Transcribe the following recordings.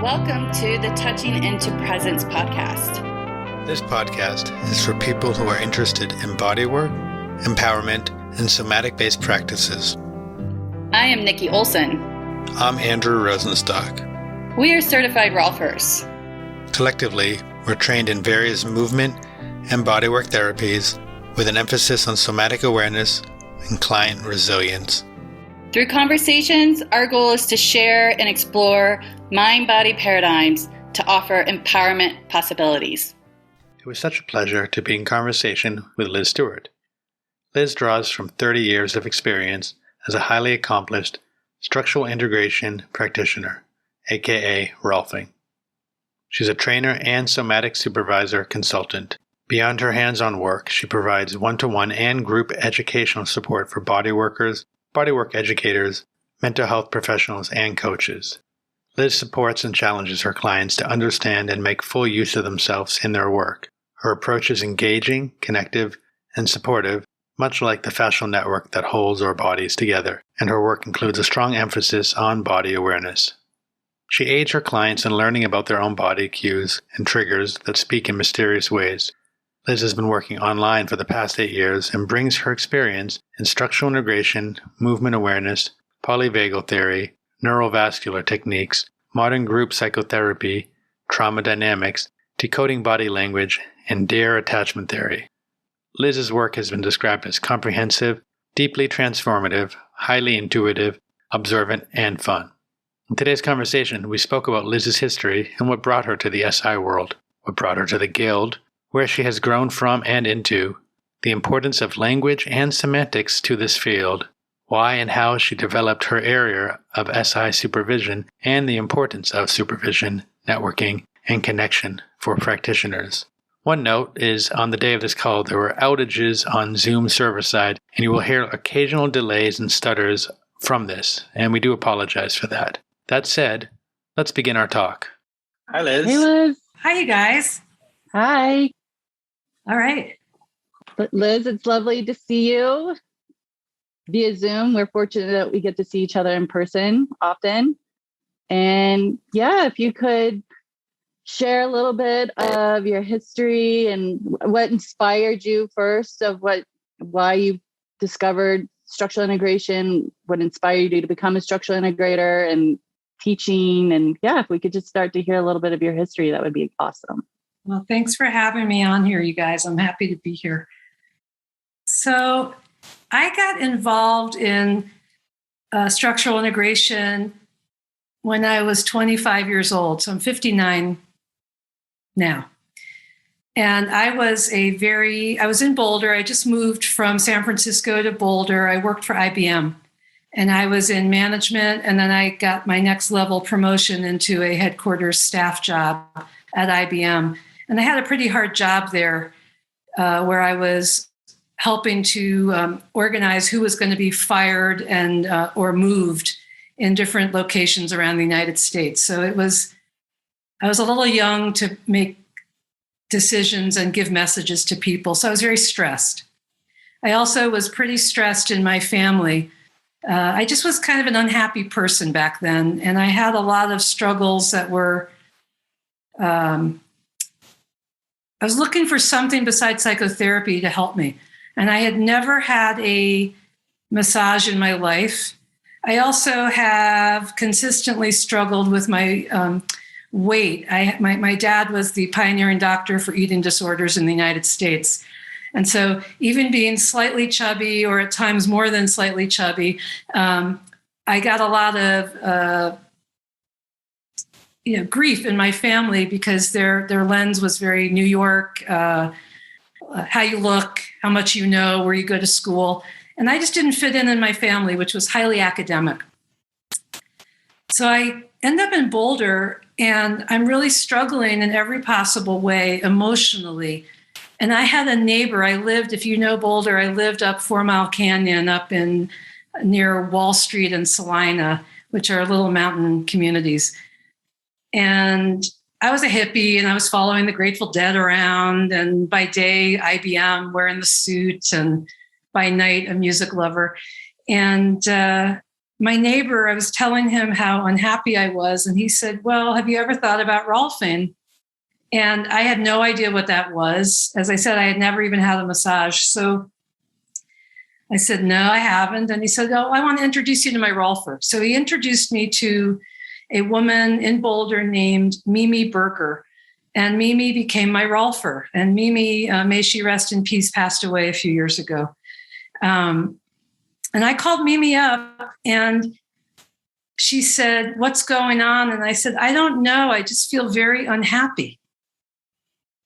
Welcome to the Touching into Presence podcast. This podcast is for people who are interested in bodywork, empowerment, and somatic-based practices. I am Nikki Olson. I'm Andrew Rosenstock. We are certified Rolfers. Collectively, we're trained in various movement and bodywork therapies with an emphasis on somatic awareness and client resilience. Through conversations, our goal is to share and explore mind-body paradigms to offer empowerment possibilities. It was such a pleasure to be in conversation with Liz Stewart. Liz draws from 30 years of experience as a highly accomplished structural integration practitioner, aka Rolfing. She's a trainer and somatic supervisor consultant. Beyond her hands-on work, she provides one-to-one and group educational support for bodyworkers, bodywork educators, mental health professionals, and coaches. Liz supports and challenges her clients to understand and make full use of themselves in their work. Her approach is engaging, connective, and supportive, much like the fascial network that holds our bodies together, and her work includes a strong emphasis on body awareness. She aids her clients in learning about their own body cues and triggers that speak in mysterious ways. Liz has been working online for the past 8 years and brings her experience in structural integration, movement awareness, Polyvagal Theory, neurovascular techniques, modern group psychotherapy, TraumaDynamics, decoding body language, and DARE attachment theory. Liz's work has been described as comprehensive, deeply transformative, highly intuitive, observant, and fun. In today's conversation, we spoke about Liz's history and what brought her to the SI world, what brought her to the Guild, where she has grown from and into, the importance of language and semantics to this field, why and how she developed her area of SI supervision, and the importance of supervision, networking, and connection for practitioners. One note is on the day of this call, there were outages on Zoom server side, and you will hear occasional delays and stutters from this, and we do apologize for that. That said, let's begin our talk. Hi, Liz. Hey, Liz. Hi, you guys. Hi. All right. Liz, it's lovely to see you via Zoom. We're fortunate that we get to see each other in person often. And yeah, if you could share a little bit of your history and what inspired you first of why you discovered structural integration, what inspired you to become a structural integrator and teaching. And yeah, if we could just start to hear a little bit of your history, that would be awesome. Well, thanks for having me on here, you guys. I'm happy to be here. So I got involved in structural integration when I was 25 years old. So I'm 59 now. And I was in Boulder. I just moved from San Francisco to Boulder. I worked for IBM and I was in management. And then I got my next level promotion into a headquarters staff job at IBM. And I had a pretty hard job there where I was helping to organize who was going to be fired and or moved in different locations around the United States. So I was a little young to make decisions and give messages to people. So I was very stressed. I also was pretty stressed in my family. I just was kind of an unhappy person back then. And I had a lot of struggles that were, I was looking for something besides psychotherapy to help me. And I had never had a massage in my life. I also have consistently struggled with my weight. My dad was the pioneering doctor for eating disorders in the United States. And so even being slightly chubby or at times more than slightly chubby, I got a lot of grief in my family because their lens was very New York, how you look, how much you know, where you go to school. And I just didn't fit in my family, which was highly academic. So I end up in Boulder and I'm really struggling in every possible way emotionally. And I had a neighbor, if you know Boulder, I lived up 4 Mile Canyon up in near Wall Street and Salina, which are little mountain communities. And I was a hippie and I was following the Grateful Dead around, and by day, IBM, wearing the suit, and by night, a music lover. And my neighbor, I was telling him how unhappy I was. And he said, well, have you ever thought about Rolfing? And I had no idea what that was. As I said, I had never even had a massage. So I said, no, I haven't. And he said, oh, I want to introduce you to my Rolfer. So he introduced me to a woman in Boulder named Mimi Berker. And Mimi became my Rolfer. And Mimi, may she rest in peace, passed away a few years ago. And I called Mimi up and she said, what's going on? And I said, I don't know. I just feel very unhappy.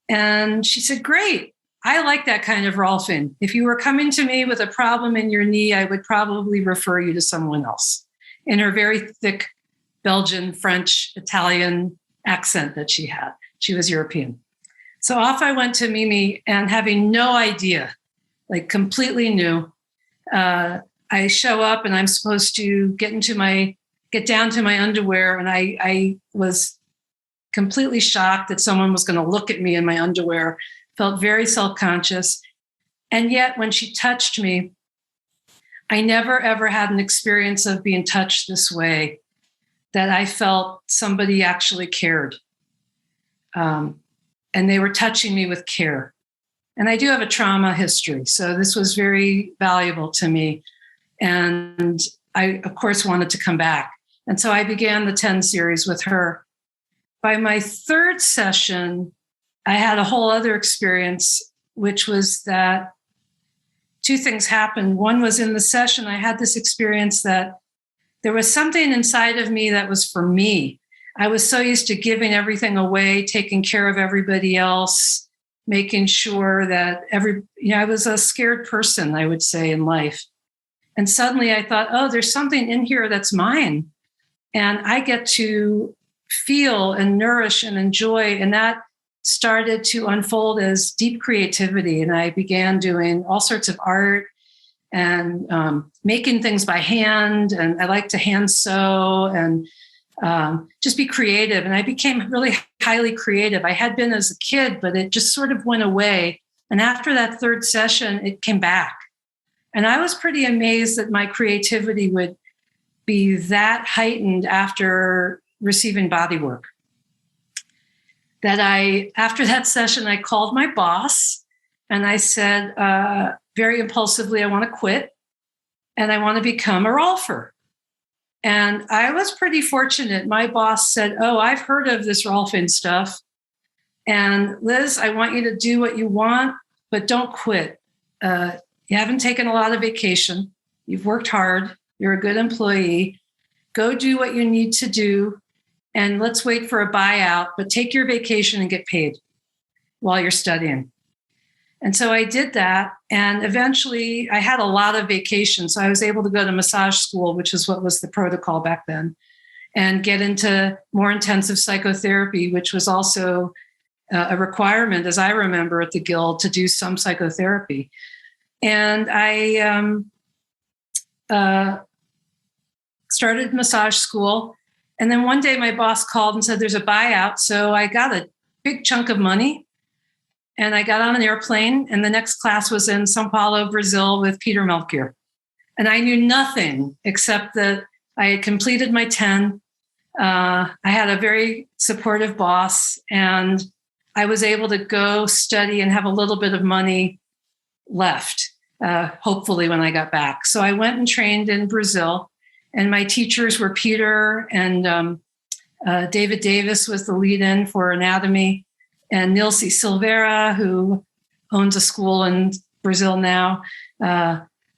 And she said, great. I like that kind of Rolfing. If you were coming to me with a problem in your knee, I would probably refer you to someone else. In her very thick Belgian, French, Italian accent that she had. She was European. So off I went to Mimi, and having no idea, like completely new, I show up and I'm supposed to get down to my underwear. And I was completely shocked that someone was going to look at me in my underwear, felt very self-conscious. And yet when she touched me, I never, ever had an experience of being touched this way, that I felt somebody actually cared. And they were touching me with care. And I do have a trauma history, so this was very valuable to me. And I, of course, wanted to come back. And so I began the 10 series with her. By my third session, I had a whole other experience, which was that two things happened. One was in the session, I had this experience that there was something inside of me that was for me. I was so used to giving everything away, taking care of everybody else, making sure that I was a scared person, I would say, in life. And suddenly I thought, oh, there's something in here that's mine. And I get to feel and nourish and enjoy. And that started to unfold as deep creativity. And I began doing all sorts of art and making things by hand. And I like to hand sew and just be creative. And I became really highly creative. I had been as a kid, but it just sort of went away. And after that third session, it came back. And I was pretty amazed that my creativity would be that heightened after receiving bodywork. That after that session, I called my boss and I said, very impulsively, I want to quit and I want to become a Rolfer. And I was pretty fortunate. My boss said, oh, I've heard of this Rolfing stuff. And Liz, I want you to do what you want, but don't quit. You haven't taken a lot of vacation. You've worked hard. You're a good employee. Go do what you need to do. And let's wait for a buyout, but take your vacation and get paid while you're studying. And so I did that. And eventually I had a lot of vacation. So I was able to go to massage school, which is what was the protocol back then, and get into more intensive psychotherapy, which was also a requirement, as I remember, at the Guild to do some psychotherapy. And I started massage school. And then one day my boss called and said, there's a buyout. So I got a big chunk of money and I got on an airplane, and the next class was in São Paulo, Brazil with Peter Melchior. And I knew nothing except that I had completed my 10. I had a very supportive boss, and I was able to go study and have a little bit of money left, hopefully when I got back. So I went and trained in Brazil, and my teachers were Peter and David Davis was the lead-in for anatomy, and Nilce Silveira, who owns a school in Brazil now,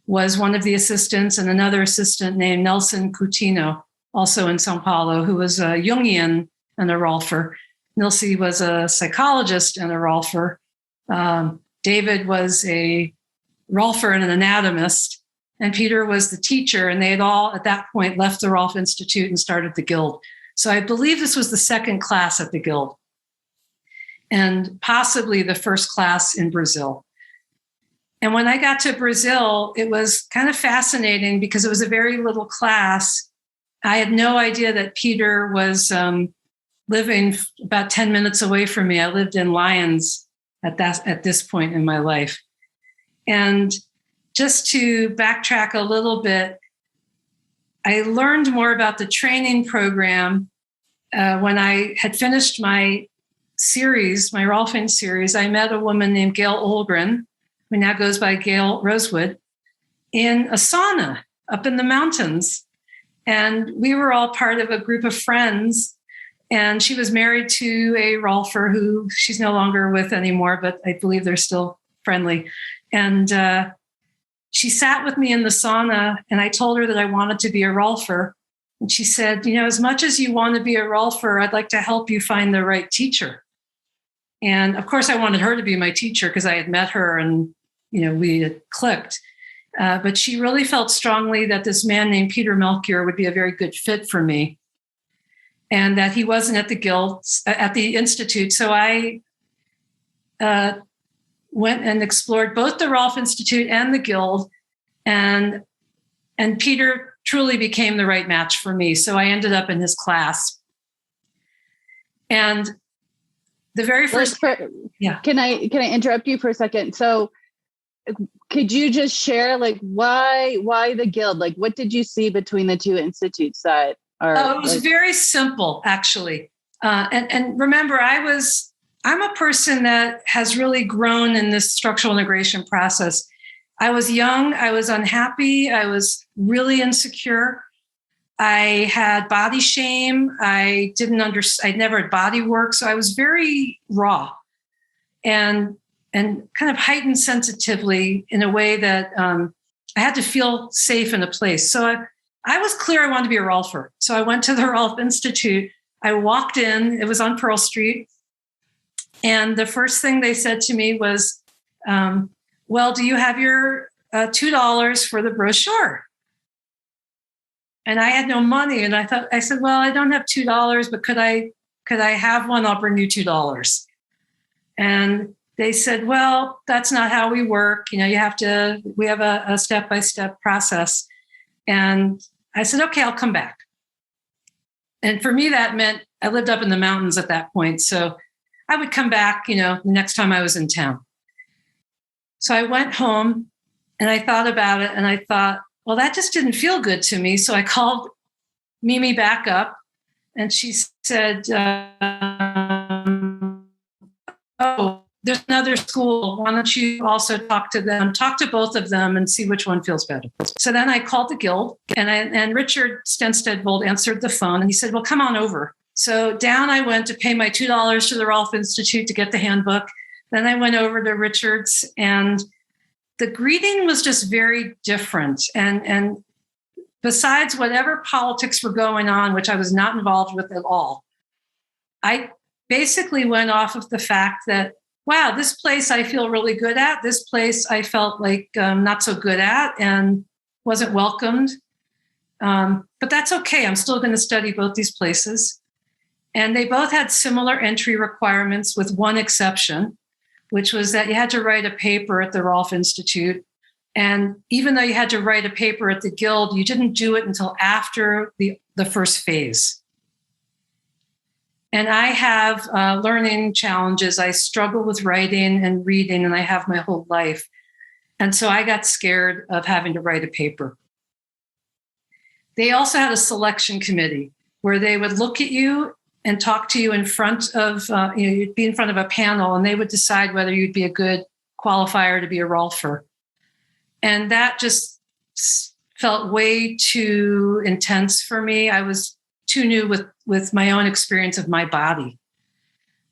was one of the assistants, and another assistant named Nelson Coutinho, also in São Paulo, who was a Jungian and a Rolfer. Nilce was a psychologist and a Rolfer. David was a Rolfer and an anatomist, and Peter was the teacher, and they had all, at that point, left the Rolf Institute and started the Guild. So I believe this was the second class at the Guild, and possibly the first class in Brazil. And when I got to Brazil, it was kind of fascinating because it was a very little class. I had no idea that Peter was living about 10 minutes away from me. I lived in Lyons at this point in my life. And just to backtrack a little bit, I learned more about the training program when I had finished my series, my Rolfing series. I met a woman named Gail Olgren, who now goes by Gail Rosewood, in a sauna up in the mountains. And we were all part of a group of friends. And she was married to a Rolfer who she's no longer with anymore, but I believe they're still friendly. And she sat with me in the sauna, and I told her that I wanted to be a Rolfer. And she said, as much as you want to be a Rolfer, I'd like to help you find the right teacher. And of course, I wanted her to be my teacher because I had met her and, we had clicked. But she really felt strongly that this man named Peter Melchior would be a very good fit for me, and that he wasn't at the guild, at the Institute. So I went and explored both the Rolf Institute and the guild, and Peter truly became the right match for me. So I ended up in his class. And the very first, yeah. Can I interrupt you for a second? So could you just share why the guild? What did you see between the two institutes that are? Oh, it was very simple, actually. And remember, I'm a person that has really grown in this structural integration process. I was young, I was unhappy, I was really insecure. I had body shame. I I'd never had bodywork. So I was very raw and kind of heightened sensitively in a way that I had to feel safe in a place. So I was clear I wanted to be a Rolfer. So I went to the Rolf Institute. I walked in, it was on Pearl Street. And the first thing they said to me was, well, do you have your $2 for the brochure? And I had no money. And I said, well, I don't have $2, but could I have one? I'll bring you $2. And they said, well, that's not how we work. We have a step-by-step process. And I said, okay, I'll come back. And for me, that meant I lived up in the mountains at that point. So I would come back, the next time I was in town. So I went home and I thought about it and I thought, well, that just didn't feel good to me. So I called Mimi back up and she said, oh, there's another school. Why don't you also talk to them, talk to both of them and see which one feels better. So then I called the guild and Richard Stenstead-Vold answered the phone and he said, well, come on over. So down I went to pay my $2 to the Rolf Institute to get the handbook. Then I went over to Richard's and the greeting was just very different. And besides whatever politics were going on, which I was not involved with at all, I basically went off of the fact that, wow, this place I feel really good at. This place I felt like not so good at and wasn't welcomed. But that's okay. I'm still going to study both these places. And they both had similar entry requirements with one exception, which was that you had to write a paper at the Rolf Institute. And even though you had to write a paper at the guild, you didn't do it until after the first phase. And I have learning challenges. I struggle with writing and reading, and I have my whole life. And so I got scared of having to write a paper. They also had a selection committee where they would look at you and talk to you in front of, you'd be in front of a panel and they would decide whether you'd be a good qualifier to be a Rolfer. And that just felt way too intense for me. I was too new with my own experience of my body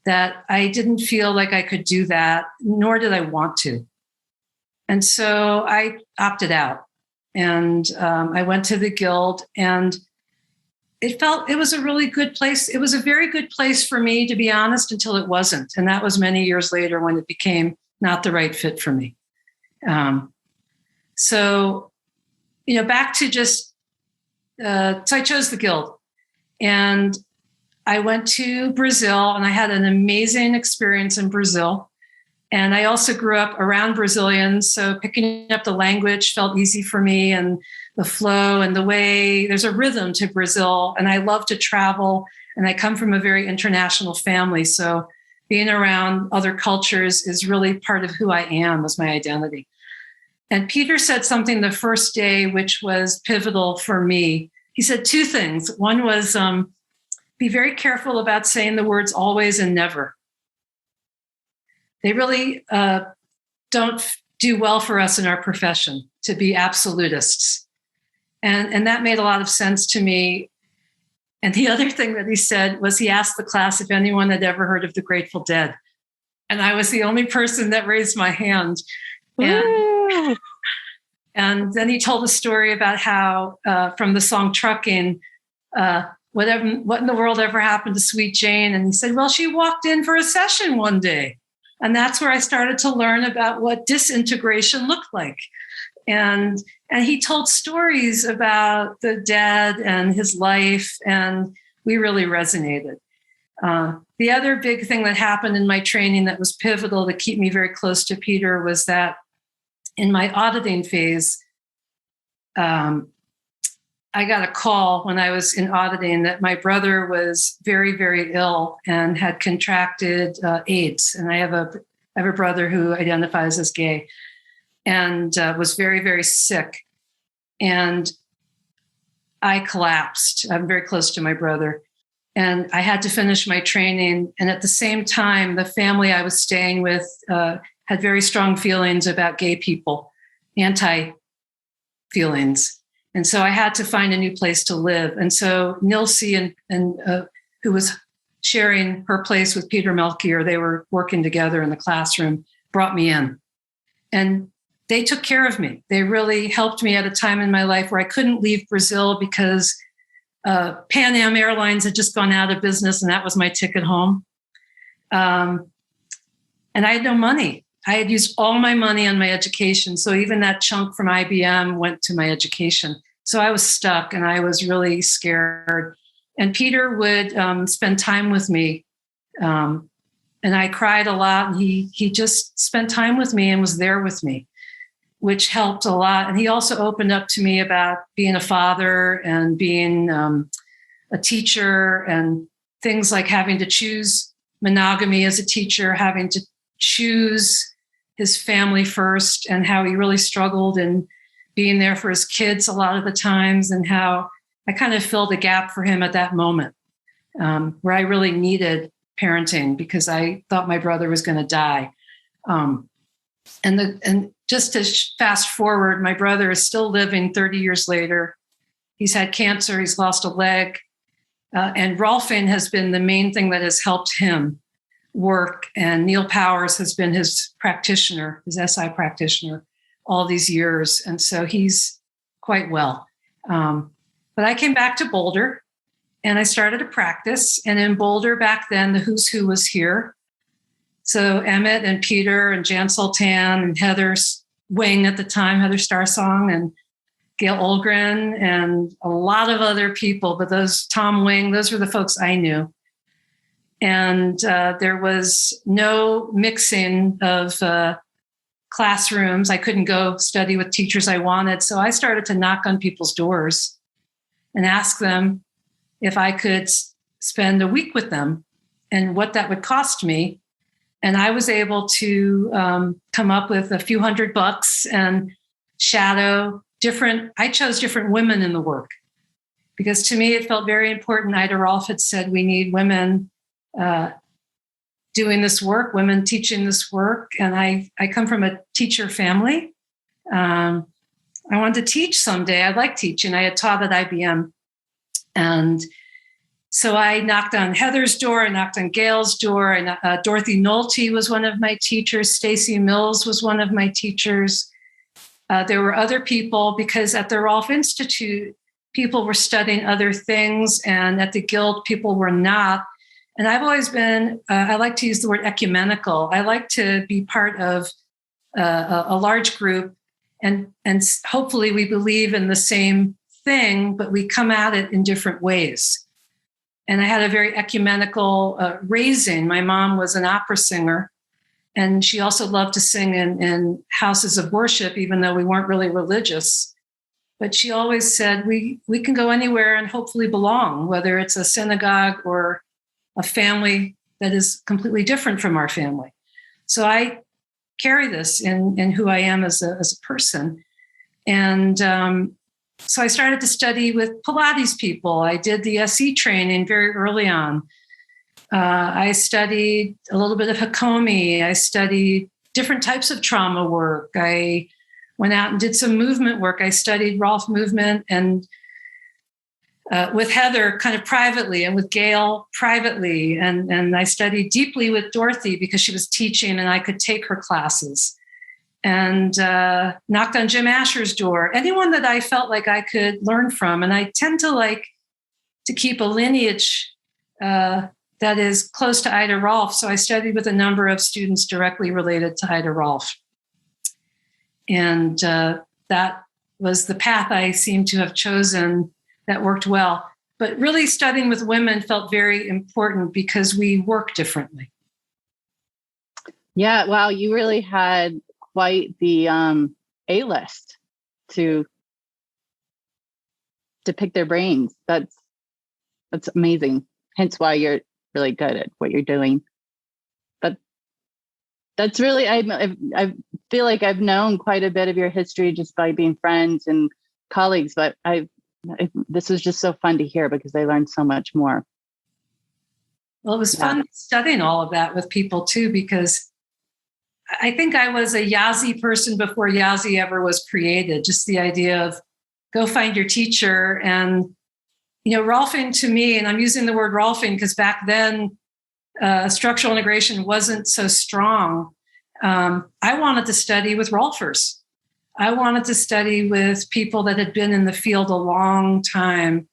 that I didn't feel like I could do that, nor did I want to. And so I opted out and I went to the guild and it was a really good place. It was a very good place for me, to be honest, until it wasn't. And that was many years later when it became not the right fit for me. So back to just, so I chose the guild and I went to Brazil and I had an amazing experience in Brazil. And I also grew up around Brazilians. So picking up the language felt easy for me and the flow and the way there's a rhythm to Brazil. And I love to travel and I come from a very international family. So being around other cultures is really part of who I am as my identity. And Peter said something the first day, which was pivotal for me. he said two things. One was be very careful about saying the words always and never. They really don't do well for us in our profession to be absolutists. And that made a lot of sense to me. And the other thing that he said was he asked the class if anyone had ever heard of the Grateful Dead. And I was the only person that raised my hand. And then he told a story about how from the song Trucking, what in the world ever happened to Sweet Jane? And he said, well, she walked in for a session one day. And that's where I started to learn about what disintegration looked like. And he told stories about the dead and his life, and we really resonated. The other big thing that happened in my training that was pivotal to keep me very close to Peter was that in my auditing phase, I got a call when I was in auditing that my brother was very, very ill and had contracted AIDS. And I have a brother who identifies as gay and was very, very sick. And I collapsed. I'm very close to my brother. And I had to finish my training. And at the same time, the family I was staying with had very strong feelings about gay people, anti-feelings. And so I had to find a new place to live. And so Nilsi, who was sharing her place with Peter Melchior, they were working together in the classroom, brought me in. And they took care of me. They really helped me at a time in my life where I couldn't leave Brazil because Pan Am Airlines had just gone out of business, and that was my ticket home. And I had no money. I had used all my money on my education. So even that chunk from IBM went to my education. So I was stuck and I was really scared. And Peter would spend time with me. And I cried a lot. And he just spent time with me and was there with me, which helped a lot. And he also opened up to me about being a father and being a teacher and things like having to choose monogamy as a teacher, having to choose his family first, and how he really struggled in being there for his kids a lot of the times, and how I kind of filled a gap for him at that moment where I really needed parenting because I thought my brother was going to die. And just to fast forward, my brother is still living 30 years later. He's had cancer. He's lost a leg. And Rolfing has been the main thing that has helped him work. And Neil Powers has been his practitioner, his SI practitioner, all these years. And so he's quite well. But I came back to Boulder and I started to practice. And in Boulder back then, the who's who was here. So Emmett and Peter and Jan Sultan and Heather Wing at the time, Heather Starsong and Gail Olgren and a lot of other people. But Tom Wing, those were the folks I knew. And there was no mixing of classrooms. I couldn't go study with teachers I wanted. So I started to knock on people's doors and ask them if I could spend a week with them and what that would cost me. And I was able to come up with a few $100 and shadow I chose different women in the work because to me, it felt very important. Ida Rolf had said, we need women doing this work, women teaching this work. And I come from a teacher family. I wanted to teach someday. I like teaching. I had taught at IBM. And so I knocked on Heather's door. I knocked on Gail's door. Dorothy Nolte was one of my teachers. Stacy Mills was one of my teachers. There were other people because at the Rolf Institute, people were studying other things. And at the Guild, people were not. And I've always been, I like to use the word ecumenical. I like to be part of a large group and hopefully we believe in the same thing, but we come at it in different ways. And I had a very ecumenical raising. My mom was an opera singer and she also loved to sing in houses of worship, even though we weren't really religious. But she always said, we can go anywhere and hopefully belong, whether it's a synagogue or a family that is completely different from our family. So I carry this in who I am as a person. And So I started to study with Pilates people. I did the SE training very early on. I studied a little bit of Hakomi. I studied different types of trauma work. I went out and did some movement work. I studied Rolf movement and with Heather kind of privately and with Gail privately. And I studied deeply with Dorothy because she was teaching and I could take her classes. And knocked on Jim Asher's door, anyone that I felt like I could learn from. And I tend to like to keep a lineage that is close to Ida Rolf. So I studied with a number of students directly related to Ida Rolf. And that was the path I seem to have chosen that worked well. But really studying with women felt very important because we work differently. Yeah, wow, you really had quite the A-list to pick their brains. That's amazing. Hence why you're really good at what you're doing. But that's really, I feel like I've known quite a bit of your history just by being friends and colleagues, but this was just so fun to hear because I learned so much more. Well, it was fun studying all of that with people too, because I think I was a Yazzie person before Yazzie ever was created. Just the idea of go find your teacher. And, Rolfing to me, and I'm using the word Rolfing because back then structural integration wasn't so strong. I wanted to study with Rolfers. I wanted to study with people that had been in the field a long time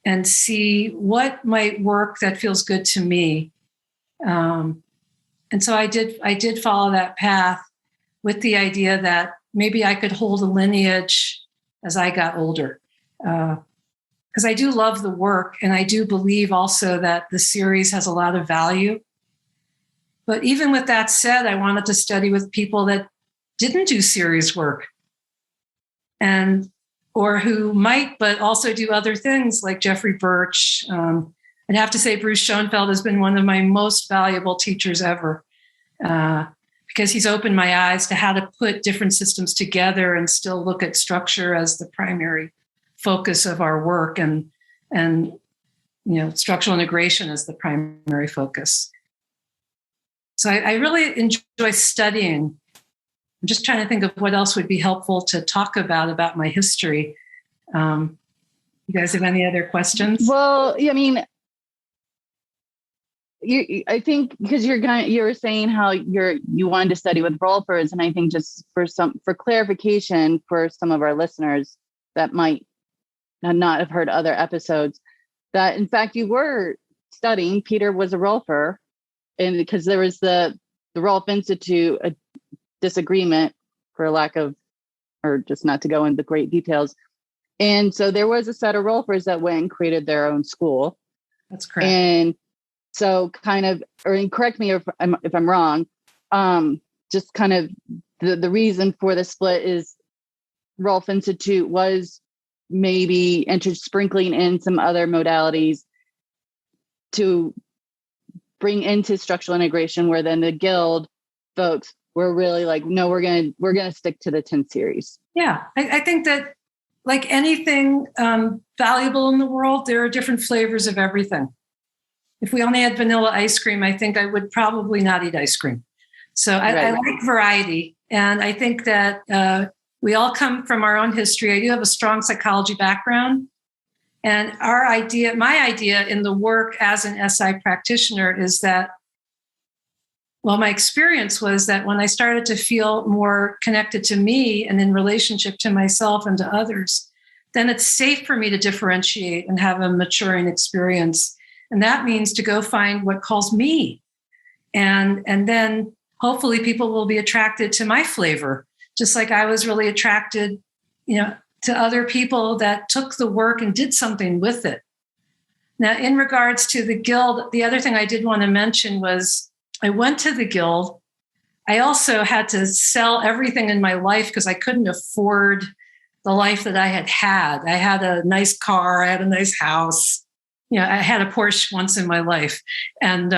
and see what might work that feels good to me. And so I did follow that path with the idea that maybe I could hold a lineage as I got older. Because I do love the work, and I do believe also that the series has a lot of value. But even with that said, I wanted to study with people that didn't do series work or who might, but also do other things like Jeffrey Birch. I'd have to say Bruce Schoenfeld has been one of my most valuable teachers ever because he's opened my eyes to how to put different systems together and still look at structure as the primary focus of our work and structural integration as the primary focus. So I really enjoy studying. I'm just trying to think of what else would be helpful to talk about my history. You guys have any other questions? Well, I mean, I think because you were saying how you wanted to study with Rolfers, and I think just for clarification for some of our listeners that might not have heard other episodes, that in fact you were studying. Peter was a Rolfer, and because there was the Rolf Institute a disagreement for lack of, or just not to go into great details, and so there was a set of Rolfers that went and created their own school. That's correct. And so kind of, or correct me if I'm wrong, just kind of the reason for the split is Rolf Institute was maybe sprinkling in some other modalities to bring into structural integration, where then the guild folks were really like, no, we're gonna stick to the 10 series. Yeah, I think that like anything valuable in the world, there are different flavors of everything. If we only had vanilla ice cream, I think I would probably not eat ice cream. So I like variety. And I think that we all come from our own history. I do have a strong psychology background. And my idea in the work as an SI practitioner is that, well, my experience was that when I started to feel more connected to me and in relationship to myself and to others, then it's safe for me to differentiate and have a maturing experience. And that means to go find what calls me. And then hopefully people will be attracted to my flavor, just like I was really attracted, to other people that took the work and did something with it. Now, in regards to the guild, the other thing I did want to mention was I went to the guild. I also had to sell everything in my life because I couldn't afford the life that I had. I had a nice car. I had a nice house. I had a Porsche once in my life. And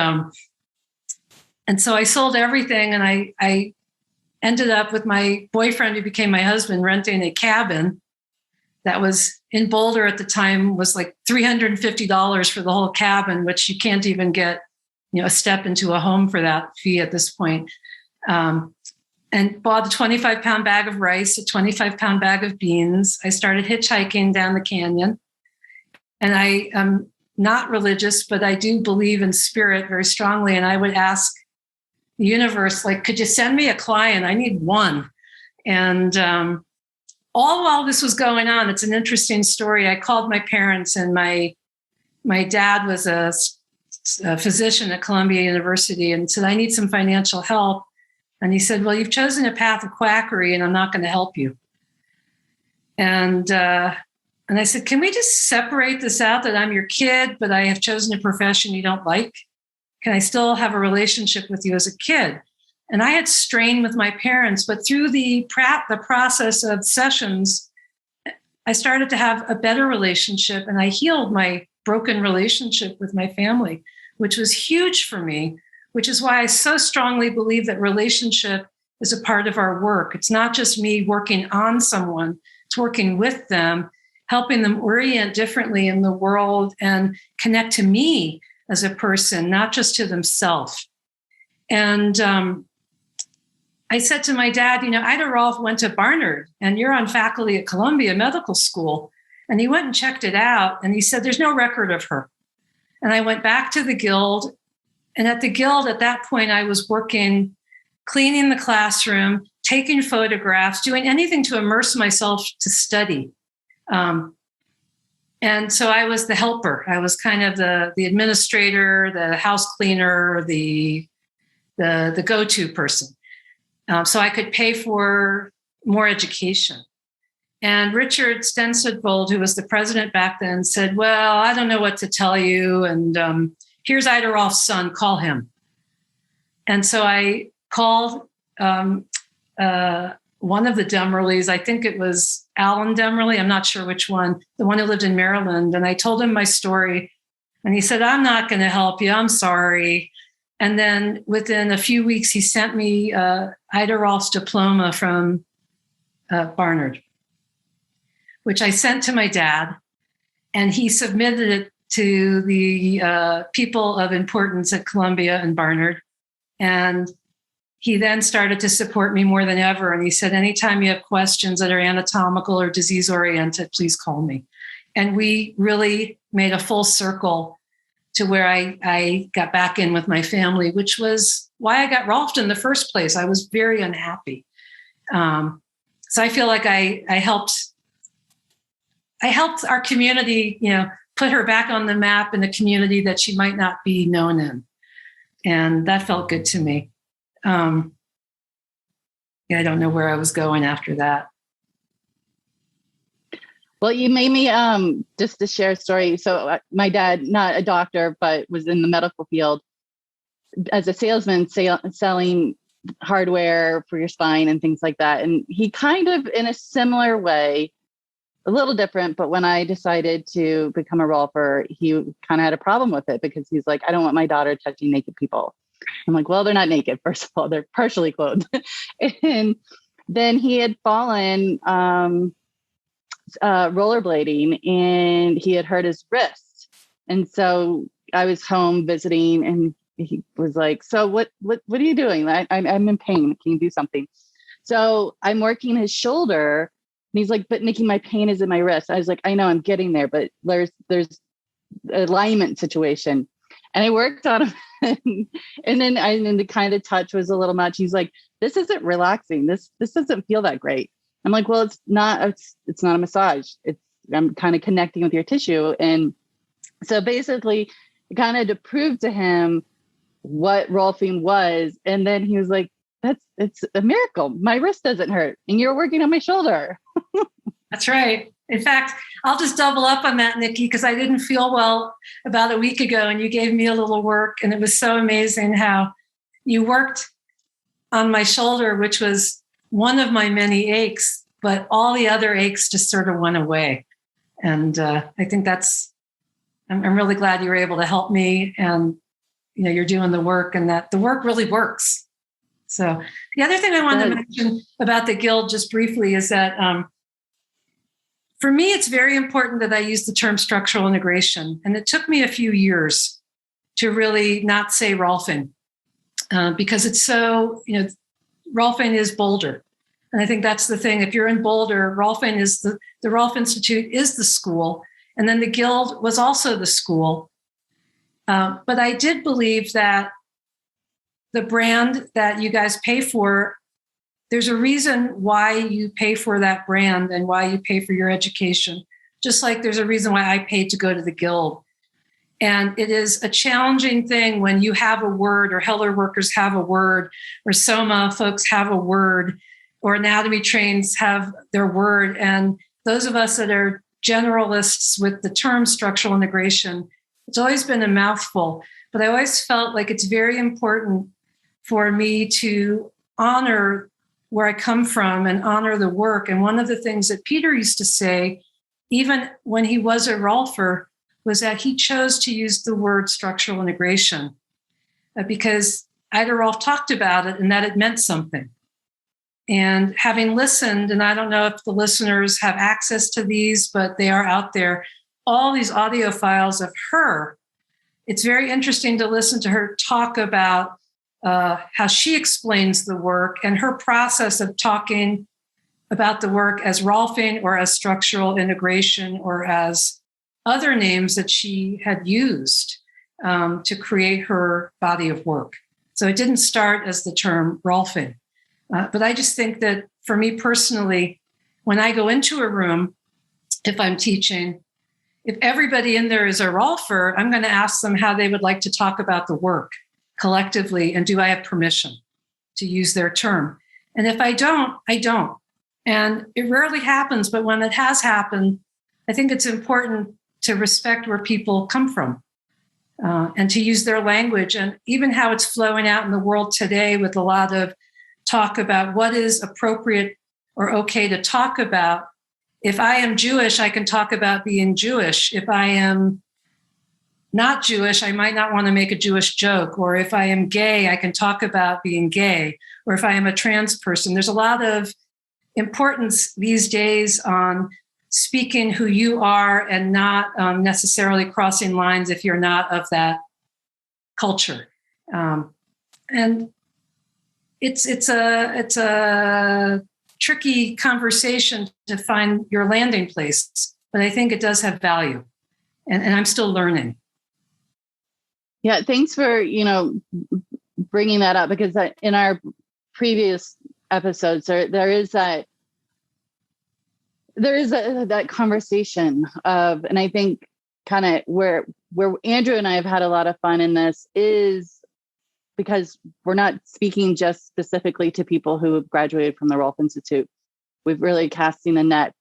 so I sold everything, and I ended up with my boyfriend who became my husband renting a cabin. that was in Boulder at the time was like $350 for the whole cabin, which you can't even get, a step into a home for that fee at this point. And bought a 25-pound bag of rice, a 25-pound bag of beans. I started hitchhiking down the canyon. And I am not religious, but I do believe in spirit very strongly. And I would ask the universe, like, could you send me a client? I need one. And all while this was going on, it's an interesting story. I called my parents, and my dad was a physician at Columbia University and said, I need some financial help. And he said, well, you've chosen a path of quackery, and I'm not going to help you. And I said, can we just separate this out, that I'm your kid, but I have chosen a profession you don't like? Can I still have a relationship with you as a kid? And I had strained with my parents, but through the process of sessions, I started to have a better relationship, and I healed my broken relationship with my family, which was huge for me, which is why I so strongly believe that relationship is a part of our work. It's not just me working on someone, it's working with them, helping them orient differently in the world and connect to me as a person, not just to themselves. And I said to my dad, Ida Rolf went to Barnard, and you're on faculty at Columbia Medical School. And he went and checked it out, and he said, there's no record of her. And I went back to the Guild. And at the Guild, at that point, I was working, cleaning the classroom, taking photographs, doing anything to immerse myself to study. And so I was the helper. I was kind of the administrator, the house cleaner, the go-to person. So I could pay for more education. And Richard Stensedvold, who was the president back then, said, well, I don't know what to tell you. And here's Ida Rolf's son, call him. And so I called one of the Demerleys. I think it was Alan Demerley. I'm not sure which one, the one who lived in Maryland. And I told him my story. And he said, I'm not going to help you. I'm sorry. And then within a few weeks, he sent me Ida Rolf's diploma from Barnard, which I sent to my dad. And he submitted it to the people of importance at Columbia and Barnard. And he then started to support me more than ever. And he said, anytime you have questions that are anatomical or disease oriented, please call me. And we really made a full circle to where I got back in with my family, which was why I got Rolfed in the first place. I was very unhappy. So I feel like I helped our community, put her back on the map in a community that she might not be known in. And that felt good to me. I don't know where I was going after that. Well, you made me, just to share a story. So my dad, not a doctor, but was in the medical field as a salesman, selling hardware for your spine and things like that. And he kind of, in a similar way, a little different, but when I decided to become a Rolfer, he kind of had a problem with it because he's like, I don't want my daughter touching naked people. I'm like, well, they're not naked. First of all, they're partially clothed. And then he had fallen rollerblading, and he had hurt his wrist. And so I was home visiting, and he was like, so what are you doing? I'm in pain. Can you do something? So I'm working his shoulder, and he's like, but Nikki, my pain is in my wrist. I was like, I know, I'm getting there, but there's alignment situation. And I worked on him. And then the kind of touch was a little much. He's like, this isn't relaxing. This doesn't feel that great. I'm like, well, it's not a massage. I'm kind of connecting with your tissue. And so basically kind of to prove to him what Rolfing was. And then he was like, it's a miracle. My wrist doesn't hurt. And you're working on my shoulder. That's right. In fact, I'll just double up on that, Nikki, because I didn't feel well about a week ago, and you gave me a little work, and it was so amazing how you worked on my shoulder, which was one of my many aches, but all the other aches just sort of went away. And I think I'm really glad you were able to help me, and you're doing the work, and that the work really works. So the other thing I wanted to mention about the Guild just briefly is that For me, it's very important that I use the term structural integration. And it took me a few years to really not say Rolfing because it's so, Rolfing is Boulder. And I think that's the thing. If you're in Boulder, Rolfing is the Rolf Institute is the school. And then the Guild was also the school. But I did believe that the brand that you guys pay for, there's a reason why you pay for that brand and why you pay for your education, just like there's a reason why I paid to go to the Guild. And it is a challenging thing when you have a word, or Heller workers have a word, or Soma folks have a word, or anatomy trains have their word. And those of us that are generalists with the term structural integration, it's always been a mouthful. But I always felt like it's very important for me to honor where I come from and honor the work. And one of the things that Peter used to say, even when he was a Rolfer, was that he chose to use the word structural integration because Ida Rolf talked about it and that it meant something. And having listened, and I don't know if the listeners have access to these, but they are out there, all these audio files of her, it's very interesting to listen to her talk about how she explains the work and her process of talking about the work as Rolfing or as structural integration or as other names that she had used to create her body of work. So it didn't start as the term Rolfing. But I just think that for me personally, when I go into a room, if I'm teaching, if everybody in there is a Rolfer, I'm going to ask them how they would like to talk about the work collectively, and do I have permission to use their term? And if I don't, I don't. And it rarely happens, but when it has happened, I think it's important to respect where people come from and to use their language, and even how it's flowing out in the world today with a lot of talk about what is appropriate or okay to talk about. If I am Jewish, I can talk about being Jewish. If I am not Jewish, I might not want to make a Jewish joke. Or if I am gay, I can talk about being gay. Or if I am a trans person, there's a lot of importance these days on speaking who you are and not necessarily crossing lines if you're not of that culture. And it's a tricky conversation to find your landing place, but I think it does have value, and I'm still learning. Yeah, thanks for bringing that up, because in our previous episodes there is that conversation of, and I think kind of where Andrew and I have had a lot of fun in this is because we're not speaking just specifically to people who have graduated from the Rolf Institute. We've really casting the net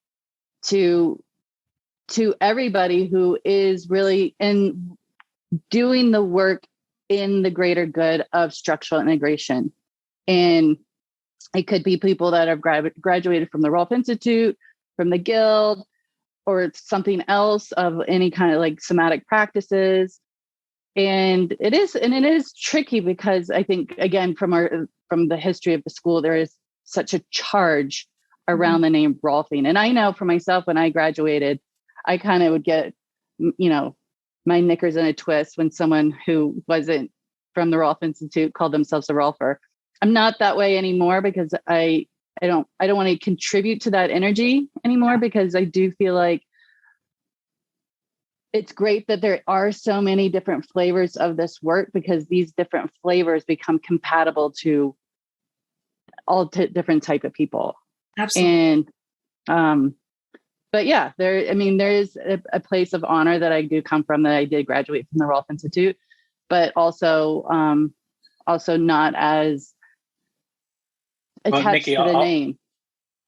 to everybody who is really in doing the work in the greater good of structural integration. And it could be people that have graduated from the Rolf Institute, from the Guild, or something else of any kind of like somatic practices. And it is tricky because I think, again, from the history of the school, there is such a charge around the name Rolfing. And I know for myself, when I graduated, I kind of would get, my knickers in a twist when someone who wasn't from the Rolf Institute called themselves a Rolfer. I'm not that way anymore because I don't want to contribute to that energy anymore, because I do feel like it's great that there are so many different flavors of this work, because these different flavors become compatible to all different type of people. Absolutely. And, but yeah, there is a place of honor that I do come from, that I did graduate from the Rolf Institute, but also not as attached Nikki, to the name.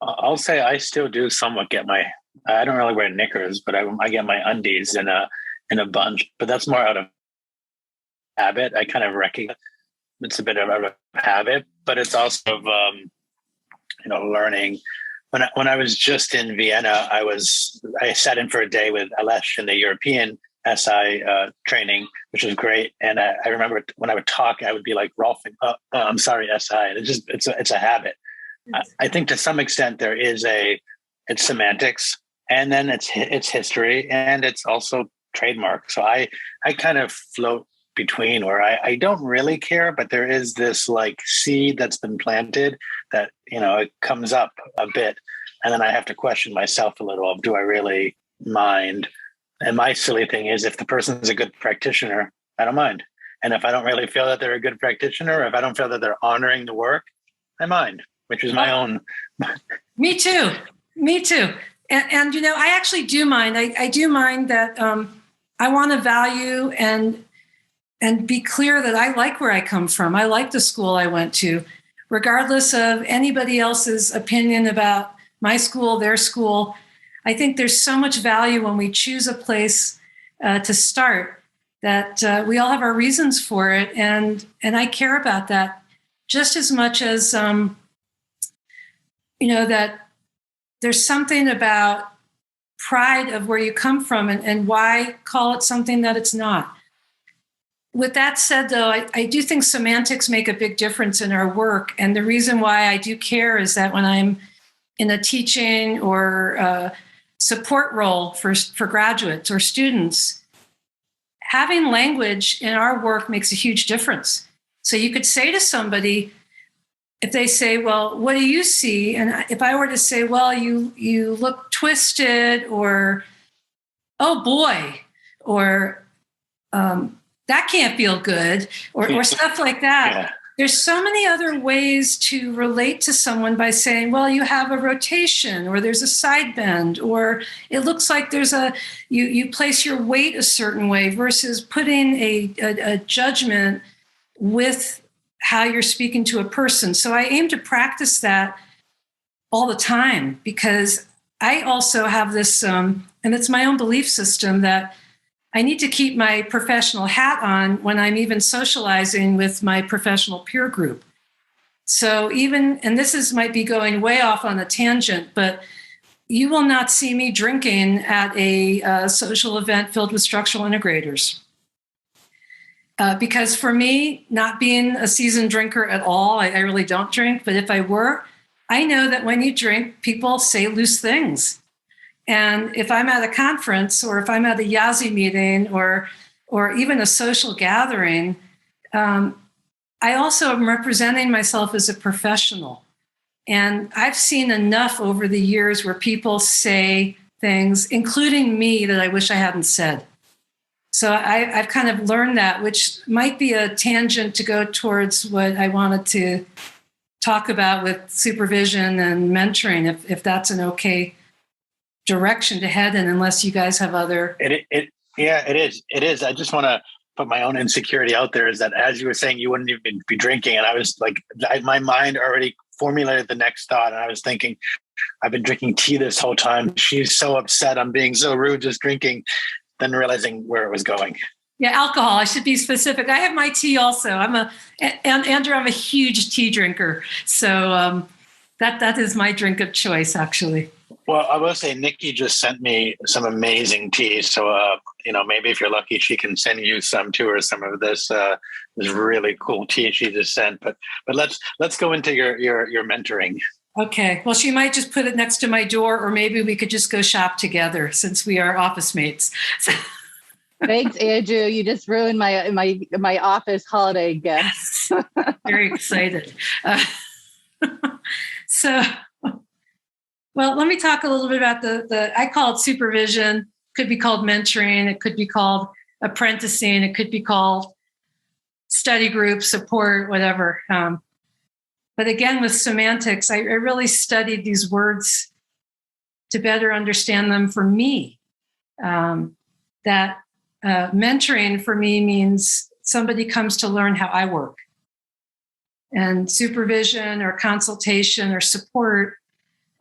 I'll say I still do somewhat I don't really wear knickers, but I get my undies in a bunch, but that's more out of habit. I kind of recognize it's a bit of a habit, but it's also of, learning. When I was just in Vienna, I sat in for a day with Alesh in the European SI training, which was great. And I remember when I would talk, I would be like Rolfing. I'm sorry, SI. And it's a habit. I think to some extent there is it's semantics. and then it's history, and it's also trademark. So I kind of float between where I don't really care, but there is this like seed that's been planted that, it comes up a bit. And then I have to question myself a little of, do I really mind? And my silly thing is, if the person's a good practitioner, I don't mind. And if I don't really feel that they're a good practitioner, or if I don't feel that they're honoring the work, I mind, which is my own. Me too. And I actually do mind. I do mind that I want to value and be clear that I like where I come from. I like the school I went to, regardless of anybody else's opinion about my school, their school. I think there's so much value when we choose a place to start, that we all have our reasons for it. And I care about that just as much as, that there's something about pride of where you come from, and why call it something that it's not. With that said, though, I do think semantics make a big difference in our work. And the reason why I do care is that when I'm in a teaching or support role for graduates or students, having language in our work makes a huge difference. So you could say to somebody, if they say, well, what do you see? And if I were to say, well, you look twisted, or, oh boy, or that can't feel good, or stuff like that. Yeah. There's so many other ways to relate to someone by saying, well, you have a rotation, or there's a side bend, or it looks like there's you place your weight a certain way, versus putting a judgment with how you're speaking to a person. So I aim to practice that all the time, because I also have this, and it's my own belief system, that I need to keep my professional hat on when I'm even socializing with my professional peer group. So and this might be going way off on a tangent, but you will not see me drinking at a social event filled with structural integrators. Because for me, not being a seasoned drinker at all, I really don't drink, but if I were, I know that when you drink, people say loose things. And if I'm at a conference, or if I'm at a Yazzie meeting, or even a social gathering, I also am representing myself as a professional. And I've seen enough over the years where people say things, including me, that I wish I hadn't said. So I've kind of learned that, which might be a tangent to go towards what I wanted to talk about with supervision and mentoring, if that's an okay direction to head in, unless you guys have other. It is. I just want to put my own insecurity out there, is that as you were saying, you wouldn't even be drinking. And I was like, my mind already formulated the next thought. And I was thinking, I've been drinking tea this whole time. She's so upset I'm being so rude just drinking. Then realizing where it was going. Yeah, alcohol. I should be specific. I have my tea also. Andrew, I'm a huge tea drinker. So that is my drink of choice, actually. Well, I will say Nikki just sent me some amazing tea. So, maybe if you're lucky, she can send you some too, or some of this really cool tea she just sent. But let's go into your mentoring. Okay. Well, she might just put it next to my door, or maybe we could just go shop together, since we are office mates. Thanks, Andrew. You just ruined my office holiday gift. Very excited. Well, let me talk a little bit about I call it supervision. Could be called mentoring. It could be called apprenticing. It could be called study group support, whatever. But again, with semantics, I really studied these words to better understand them for me. That mentoring for me means somebody comes to learn how I work. And supervision or consultation or support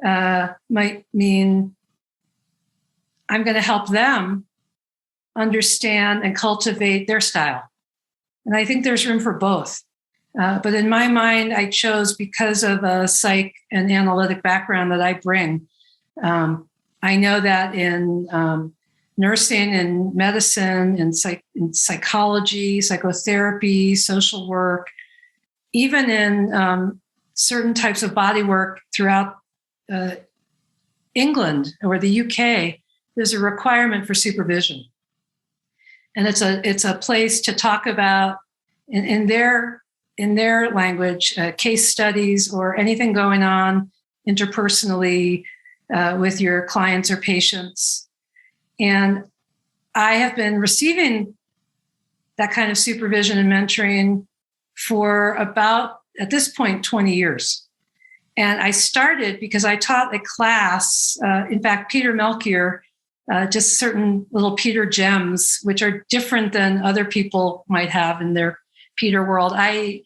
might mean I'm going to help them understand and cultivate their style. And I think there's room for both. But in my mind, I chose, because of a psych and analytic background that I bring. I know that in nursing and medicine and psychology, psychotherapy, social work, even in certain types of body work throughout England or the UK, there's a requirement for supervision. And it's a place to talk about in their language, case studies or anything going on interpersonally with your clients or patients. And I have been receiving that kind of supervision and mentoring for about, at this point, 20 years. And I started because I taught a class, in fact, Peter Melchior, just certain little Peter gems, which are different than other people might have in their Peter world. I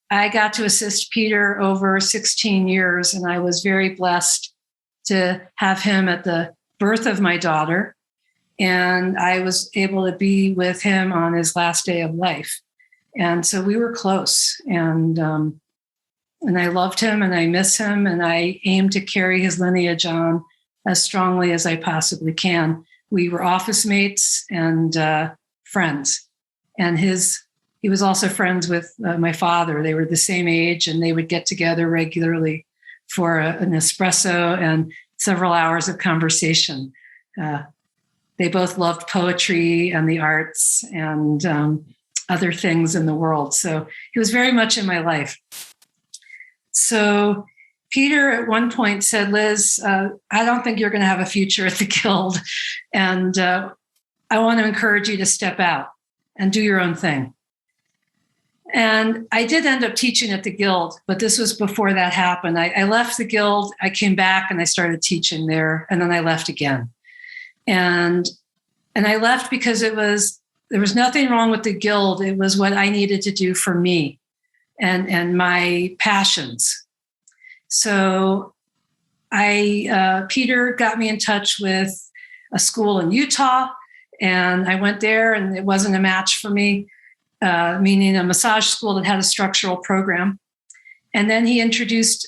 got to assist Peter over 16 years, and I was very blessed to have him at the birth of my daughter. And I was able to be with him on his last day of life. And so we were close, and I loved him, and I miss him, and I aim to carry his lineage on as strongly as I possibly can. We were office mates and friends. And he was also friends with my father. They were the same age, and they would get together regularly for an espresso and several hours of conversation. They both loved poetry and the arts and other things in the world. So he was very much in my life. So Peter at one point said, Liz, I don't think you're going to have a future at the Guild. And I want to encourage you to step out and do your own thing. And I did end up teaching at the Guild, but this was before that happened. I left the Guild, I came back and I started teaching there, and then I left again. And I left because there was nothing wrong with the Guild. It was what I needed to do for me and my passions. So Peter got me in touch with a school in Utah, and I went there, and it wasn't a match for me, meaning a massage school that had a structural program. And then he encouraged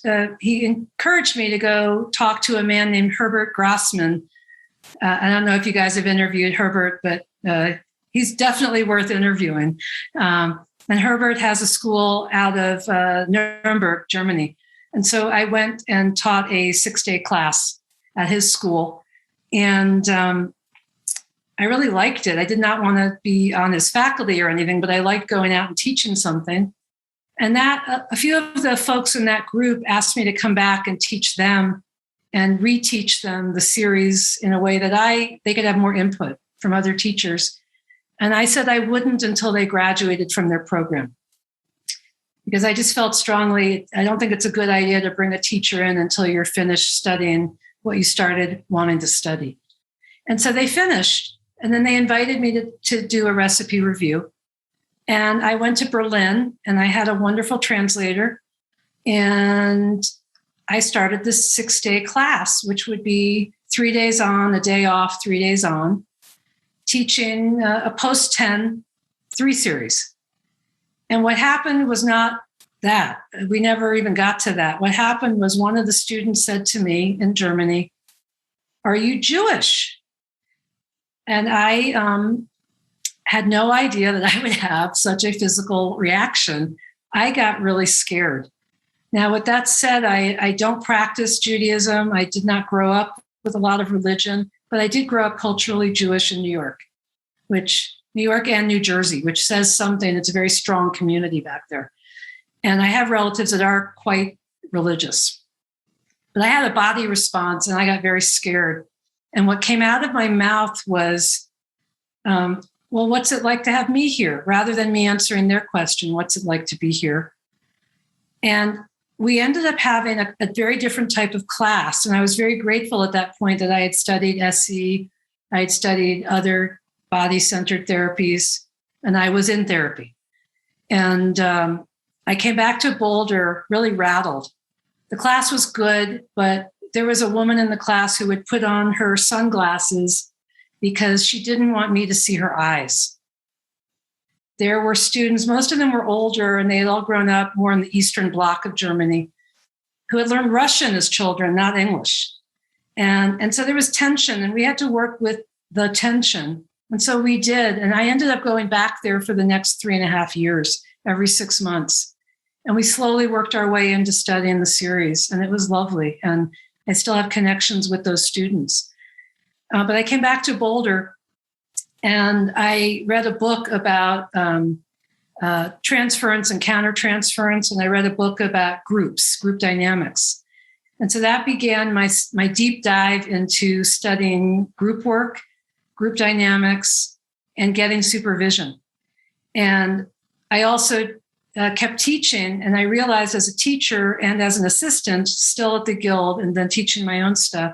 me to go talk to a man named Herbert Grossman. I don't know if you guys have interviewed Herbert, but he's definitely worth interviewing. And Herbert has a school out of Nuremberg, Germany. And so I went and taught a 6-day class at his school. And I really liked it. I did not want to be on his faculty or anything, but I liked going out and teaching something. And that a few of the folks in that group asked me to come back and teach them and reteach them the series in a way that they could have more input from other teachers. And I said I wouldn't until they graduated from their program, because I just felt strongly, I don't think it's a good idea to bring a teacher in until you're finished studying what you started wanting to study. And so they finished, and then they invited me to do a recipe review. And I went to Berlin, and I had a wonderful translator, and I started this 6-day class, which would be 3 days on, a day off, 3 days on, teaching a post-10 3 series. And what happened was not that. We never even got to that. What happened was one of the students said to me in Germany, "Are you Jewish?" And I had no idea that I would have such a physical reaction. I got really scared. Now, with that said, I don't practice Judaism. I did not grow up with a lot of religion, but I did grow up culturally Jewish in New York and New Jersey, which says something. It's a very strong community back there. And I have relatives that are quite religious. But I had a body response, and I got very scared. And what came out of my mouth was, well, what's it like to have me here? Rather than me answering their question, what's it like to be here? And we ended up having a very different type of class. And I was very grateful at that point that I had studied SE, I had studied other body-centered therapies, and I was in therapy. And I came back to Boulder really rattled. The class was good, but there was a woman in the class who would put on her sunglasses because she didn't want me to see her eyes. There were students, most of them were older, and they had all grown up more in the Eastern Bloc of Germany, who had learned Russian as children, not English. And so there was tension, and we had to work with the tension. And so we did. And I ended up going back there for the next 3.5 years, every 6 months. And we slowly worked our way into studying the series, and it was lovely. And I still have connections with those students. But I came back to Boulder and I read a book about transference and countertransference, and I read a book about group dynamics. And so that began my deep dive into studying group work, group dynamics, and getting supervision. And I also kept teaching, and I realized as a teacher and as an assistant, still at the guild and then teaching my own stuff,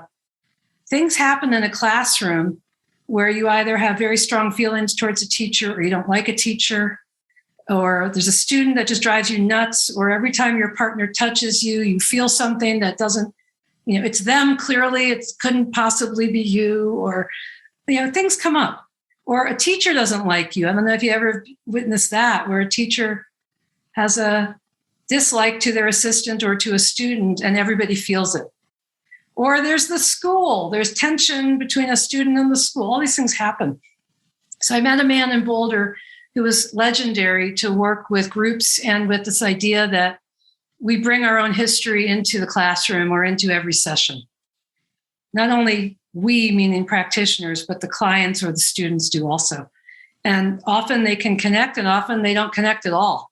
things happen in a classroom where you either have very strong feelings towards a teacher or you don't like a teacher, or there's a student that just drives you nuts, or every time your partner touches you, you feel something that doesn't, it's them clearly, it couldn't possibly be you, or, things come up. Or a teacher doesn't like you. I don't know if you ever witnessed that, where a teacher has a dislike to their assistant or to a student and everybody feels it. Or there's the school, there's tension between a student and the school. All these things happen. So I met a man in Boulder who was legendary to work with groups and with this idea that we bring our own history into the classroom or into every session. Not only we, meaning practitioners, but the clients or the students do also. And often they can connect and often they don't connect at all.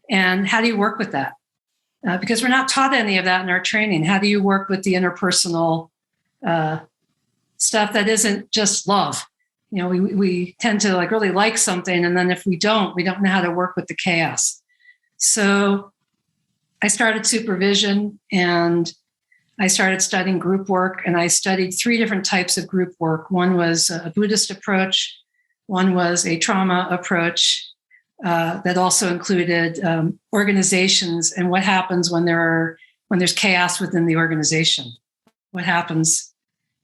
And how do you work with that? Because we're not taught any of that in our training. How do you work with the interpersonal stuff that isn't just love? We tend to really like something, and then if we don't know how to work with the chaos. So I started supervision and I started studying group work, and I studied 3 different types of group work. One was a Buddhist approach, one was a trauma approach that also included organizations and what happens when there's chaos within the organization, what happens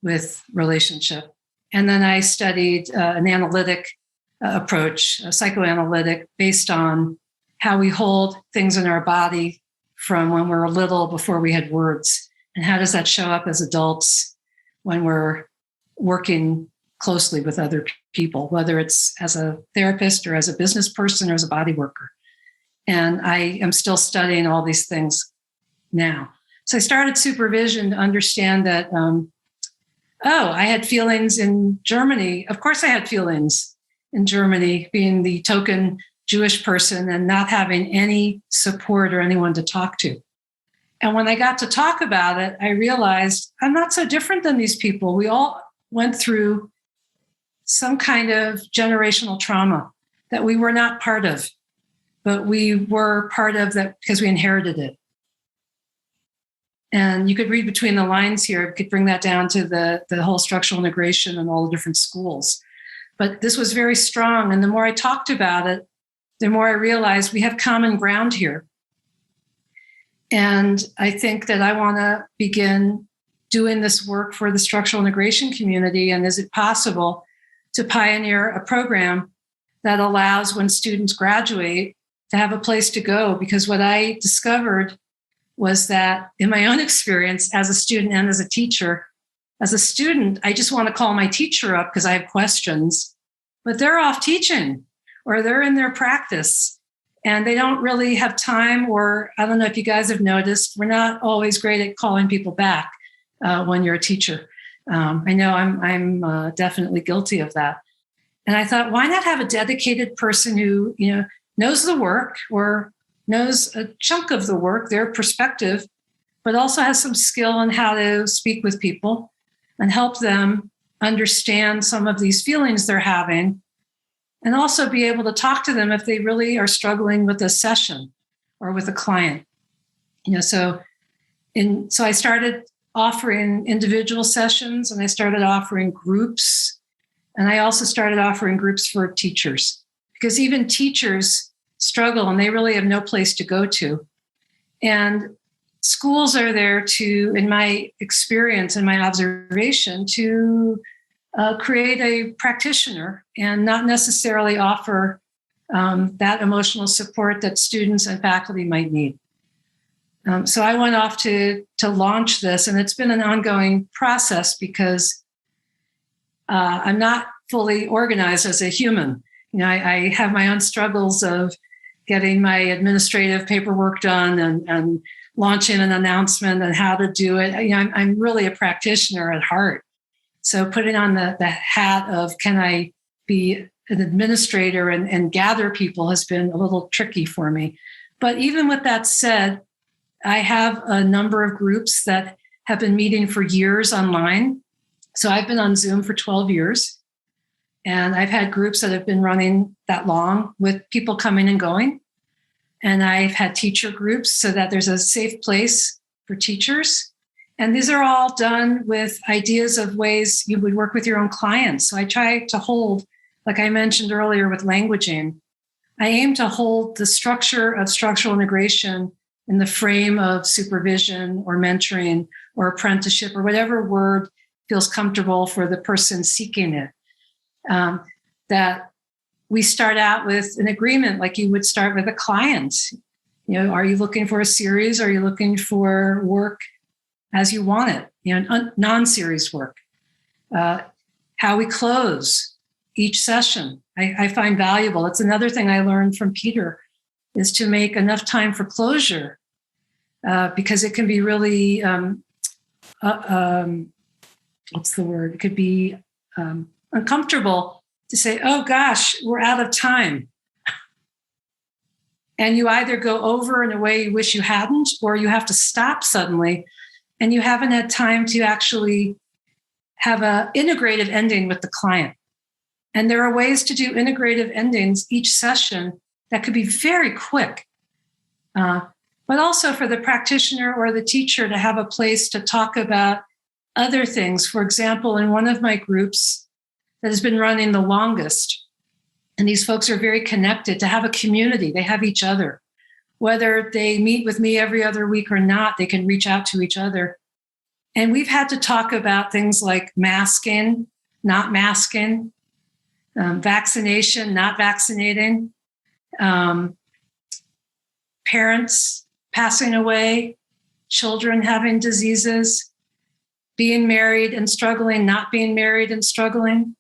with relationship. And then I studied an analytic approach, a psychoanalytic, based on how we hold things in our body from when we're little before we had words. And how does that show up as adults when we're working closely with other people, whether it's as a therapist or as a business person or as a body worker. And I am still studying all these things now. So I started supervision to understand that I had feelings in Germany. Of course I had feelings in Germany, being the token Jewish person and not having any support or anyone to talk to. And when I got to talk about it, I realized I'm not so different than these people. We all went through some kind of generational trauma that we were not part of, but we were part of that because we inherited it. And you could read between the lines here. You could bring that down to the whole structural integration and all the different schools. But this was very strong. And the more I talked about it, the more I realized we have common ground here. And I think that I want to begin doing this work for the structural integration community. And is it possible to pioneer a program that allows, when students graduate, to have a place to go? Because what I discovered was that in my own experience as a student and as a teacher, as a student, I just want to call my teacher up because I have questions, but they're off teaching or they're in their practice and they don't really have time. Or I don't know if you guys have noticed, we're not always great at calling people back when you're a teacher. I know I'm definitely guilty of that. And I thought, why not have a dedicated person who, knows the work or knows a chunk of the work, their perspective, but also has some skill on how to speak with people and help them understand some of these feelings they're having, and also be able to talk to them if they really are struggling with a session or with a client. So I started offering individual sessions, and I started offering groups, and I also started offering groups for teachers, because even teachers struggle and they really have no place to go to. And schools are there to, in my experience and my observation, to create a practitioner and not necessarily offer that emotional support that students and faculty might need. So I went off to launch this, and it's been an ongoing process because I'm not fully organized as a human. I have my own struggles of getting my administrative paperwork done and launching an announcement and how to do it. I'm really a practitioner at heart. So putting on the hat of can I be an administrator and gather people has been a little tricky for me. But even with that said, I have a number of groups that have been meeting for years online. So I've been on Zoom for 12 years. And I've had groups that have been running that long with people coming and going. And I've had teacher groups so that there's a safe place for teachers. And these are all done with ideas of ways you would work with your own clients. So I try to hold, like I mentioned earlier with languaging, I aim to hold the structure of structural integration in the frame of supervision or mentoring or apprenticeship or whatever word feels comfortable for the person seeking it. That we start out with an agreement like you would start with a client. Are you looking for a series? Are you looking for work as you want it? Non-series work. How we close each session, I find valuable. It's another thing I learned from Peter, is to make enough time for closure, because it can be really, what's the word? It could be uncomfortable to say, oh gosh, we're out of time. And you either go over in a way you wish you hadn't, or you have to stop suddenly and you haven't had time to actually have an integrative ending with the client. And there are ways to do integrative endings each session that could be very quick, but also for the practitioner or the teacher to have a place to talk about other things. For example, in one of my groups that has been running the longest, and these folks are very connected, to have a community. They have each other. Whether they meet with me every other week or not, they can reach out to each other. And we've had to talk about things like masking, not masking, vaccination, not vaccinating, parents passing away, children having diseases, being married and struggling, not being married and struggling.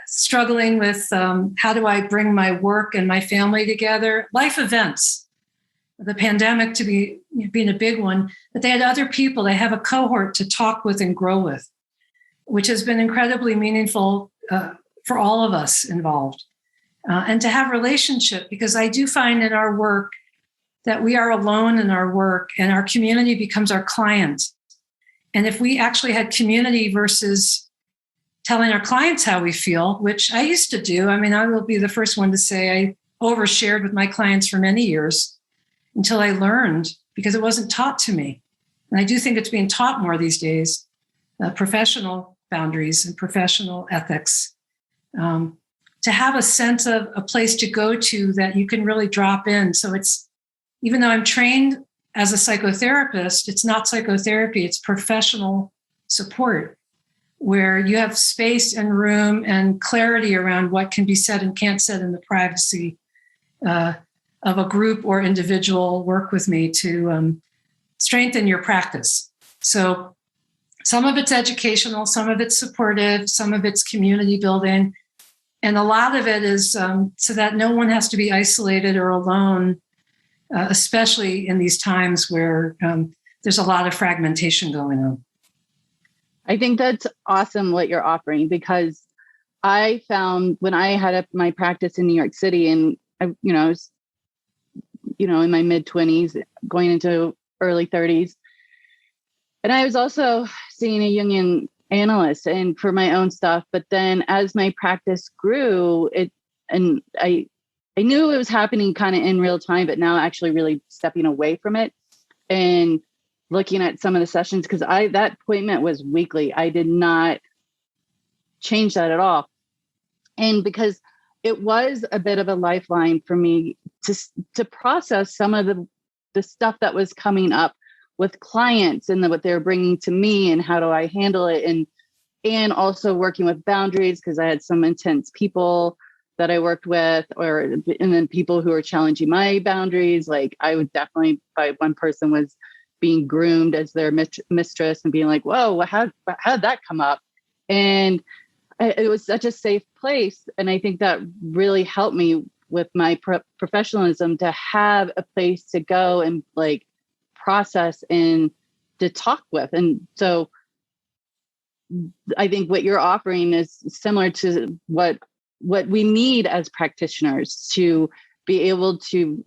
Struggling with how do I bring my work and my family together, life events, the pandemic being a big one, but they had other people, they have a cohort to talk with and grow with, which has been incredibly meaningful for all of us involved. And to have relationship, because I do find in our work that we are alone in our work and our community becomes our client. And if we actually had community versus telling our clients how we feel, which I used to do. I mean, I will be the first one to say I overshared with my clients for many years until I learned, because it wasn't taught to me. And I do think it's being taught more these days, professional boundaries and professional ethics, to have a sense of a place to go to that you can really drop in. So it's, even though I'm trained as a psychotherapist, it's not psychotherapy, it's professional support, where you have space and room and clarity around what can be said and can't said in the privacy of a group or individual work with me to strengthen your practice. So some of it's educational, some of it's supportive, some of it's community building. And a lot of it is so that no one has to be isolated or alone, especially in these times where there's a lot of fragmentation going on. I think that's awesome what you're offering, because I found when I had my practice in New York City, and I was, in my mid 20s, going into early 30s, and I was also seeing a Jungian analyst and for my own stuff. But then as my practice grew, I knew it was happening kind of in real time, but now actually really stepping away from it and looking at some of the sessions, because that appointment was weekly. I did not change that at all. And because it was a bit of a lifeline for me to process some of the stuff that was coming up with clients and what they're bringing to me and how do I handle it. And also working with boundaries, because I had some intense people that I worked with, and then people who are challenging my boundaries. Like I would definitely, one person was being groomed as their mistress and being like, whoa, how'd that come up? And it was such a safe place. And I think that really helped me with my professionalism to have a place to go and like process and to talk with. And so I think what you're offering is similar to what we need as practitioners to be able to,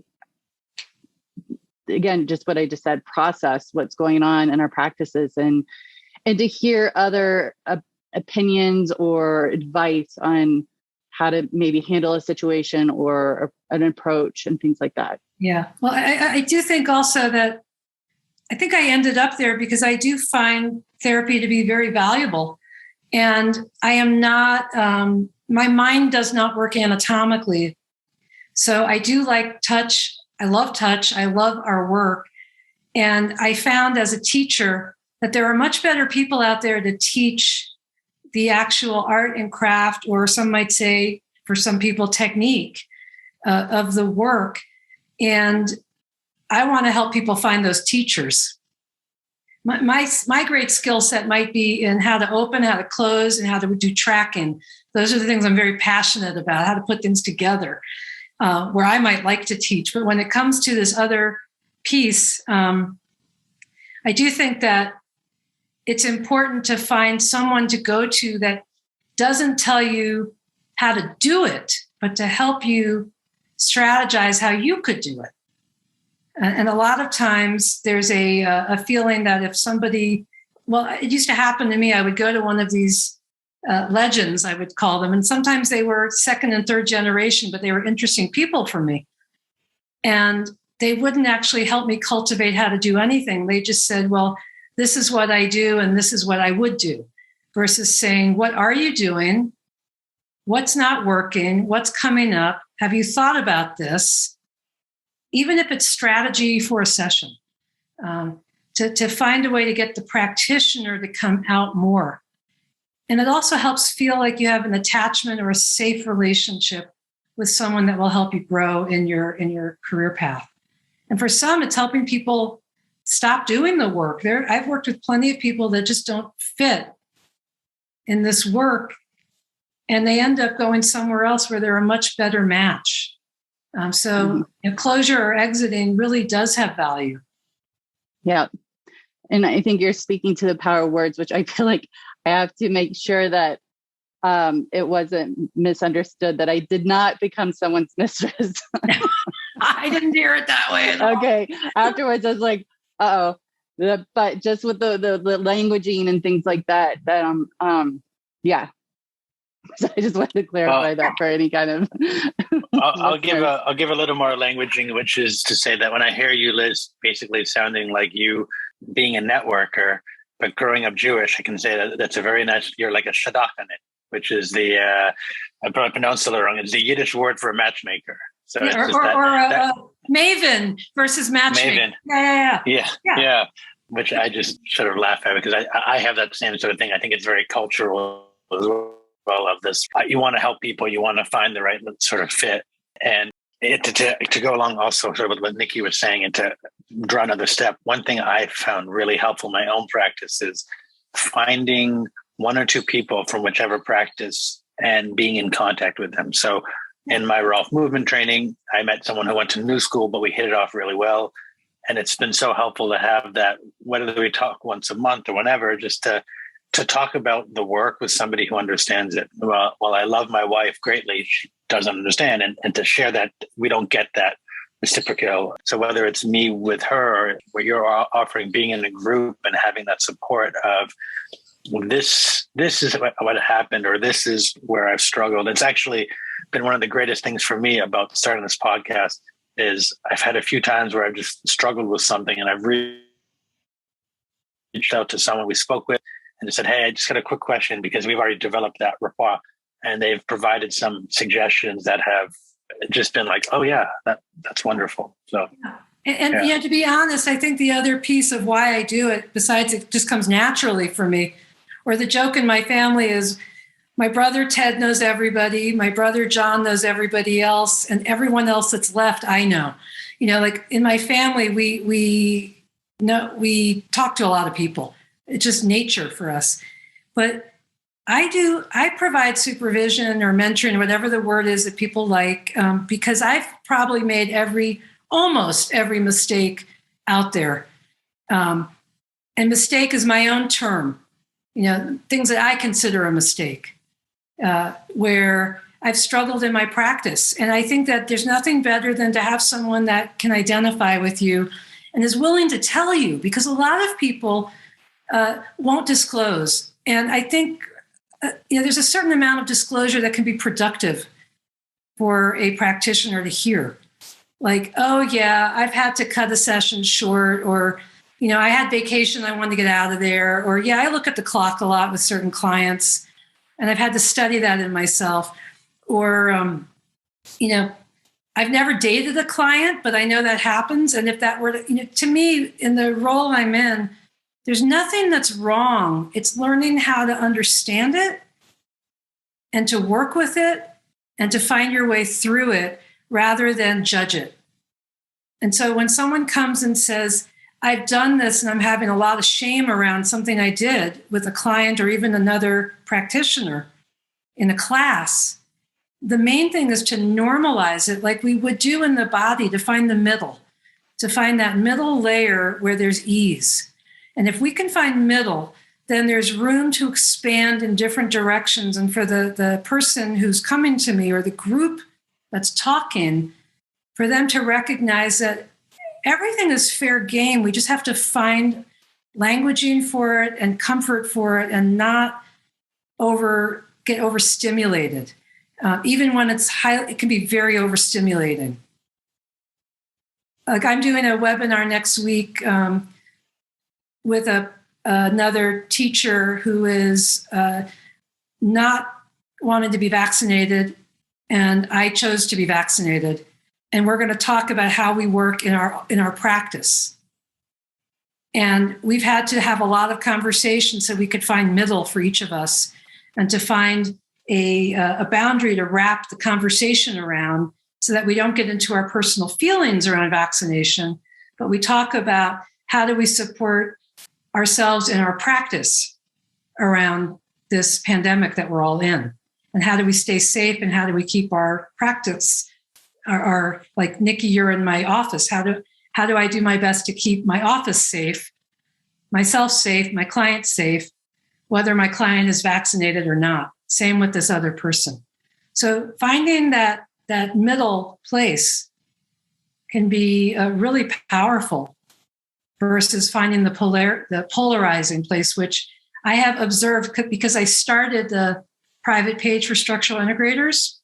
again, just what I just said, process what's going on in our practices and to hear other opinions or advice on how to maybe handle a situation or an approach and things like that. Yeah. Well, I do think also that I think I ended up there because I do find therapy to be very valuable. And I am not, my mind does not work anatomically. So I do like touch. I love touch. I love our work. And I found as a teacher that there are much better people out there to teach the actual art and craft, or some might say, for some people, technique of the work. And I want to help people find those teachers. My great skill set might be in how to open, how to close, and how to do tracking. Those are the things I'm very passionate about, how to put things together, where I might like to teach. But when it comes to this other piece, I do think that it's important to find someone to go to that doesn't tell you how to do it, but to help you strategize how you could do it. And a lot of times there's a feeling that if somebody, well, it used to happen to me, I would go to one of these legends, I would call them. And sometimes they were second and third generation, but they were interesting people for me. And they wouldn't actually help me cultivate how to do anything. They just said, well, this is what I do, and this is what I would do, versus saying, what are you doing? What's not working? What's coming up? Have you thought about this? Even if it's strategy for a session, to find a way to get the practitioner to come out more. And it also helps feel like you have an attachment or a safe relationship with someone that will help you grow in your career path. And for some, it's helping people stop doing the work. I've worked with plenty of people that just don't fit in this work, and they end up going somewhere else where they're a much better match. Closure or exiting really does have value. Yeah. And I think you're speaking to the power of words, which I feel like I have to make sure that it wasn't misunderstood, that I did not become someone's mistress. I didn't hear it that way at all. Okay. Afterwards, I was like, uh-oh. But just with the languaging and things like that, yeah. So I just wanted to clarify that for any kind of. I'll give a little more languaging, which is to say that when I hear you, Liz, basically sounding like you being a networker, but growing up Jewish, I can say that that's a very nice. You're like a shadchanit, which is the I probably pronounced it wrong. It's the Yiddish word for a matchmaker. So yeah, a maven versus matchmaker. Maven. Yeah. Which I just sort of laugh at because I have that same sort of thing. I think it's very cultural as well of this. You want to help people, you want to find the right sort of fit. And to go along also sort of with what Nikki was saying and to draw another step, one thing I found really helpful in my own practice is finding one or two people from whichever practice and being in contact with them. So in my Rolf movement training, I met someone who went to New School, but we hit it off really well. And it's been so helpful to have that, whether we talk once a month or whenever, just to talk about the work with somebody who understands it. Well, while I love my wife greatly, she doesn't understand. And to share that, we don't get that reciprocal. So whether it's me with her or what you're offering, being in a group and having that support of this is what happened, or this is where I've struggled. It's actually been one of the greatest things for me about starting this podcast is I've had a few times where I've just struggled with something and I've reached out to someone we spoke with and just said, hey, I just got a quick question, because we've already developed that rapport, and they've provided some suggestions that have just been like, oh yeah, that's wonderful. So, and to be honest, I think the other piece of why I do it, besides it just comes naturally for me, or the joke in my family is my brother Ted knows everybody, my brother John knows everybody else, and everyone else that's left, I know. Like in my family, we talk to a lot of people. It's just nature for us. But I provide supervision or mentoring, whatever the word is that people like, because I've probably made almost every mistake out there. And mistake is my own term, things that I consider a mistake, where I've struggled in my practice. And I think that there's nothing better than to have someone that can identify with you and is willing to tell you, because a lot of people won't disclose. And I think there's a certain amount of disclosure that can be productive for a practitioner to hear. Like, oh yeah, I've had to cut a session short, or, I had vacation, I wanted to get out of there. Or yeah, I look at the clock a lot with certain clients and I've had to study that in myself. Or, I've never dated a client, but I know that happens. And if that were to me, in the role I'm in, there's nothing that's wrong. It's learning how to understand it and to work with it and to find your way through it rather than judge it. And so when someone comes and says, I've done this and I'm having a lot of shame around something I did with a client or even another practitioner in a class, the main thing is to normalize it like we would do in the body, to find the middle, to find that middle layer where there's ease. And if we can find middle, then there's room to expand in different directions. And for the person who's coming to me or the group that's talking, for them to recognize that everything is fair game. We just have to find languaging for it and comfort for it and not get overstimulated. Even when it can be very overstimulating. Like I'm doing a webinar next week with another teacher who is not wanted to be vaccinated, and I chose to be vaccinated. And we're going to talk about how we work in our practice. And we've had to have a lot of conversations so we could find middle for each of us, and to find a boundary to wrap the conversation around, so that we don't get into our personal feelings around vaccination, but we talk about how do we support ourselves in our practice around this pandemic that we're all in, and how do we stay safe, and how do we keep our practice, our like, Nikki, you're in my office. How do I do my best to keep my office safe, myself safe, my client safe, whether my client is vaccinated or not? Same with this other person. So finding that middle place can be really powerful versus finding the polarizing place, which I have observed because I started the private page for structural integrators.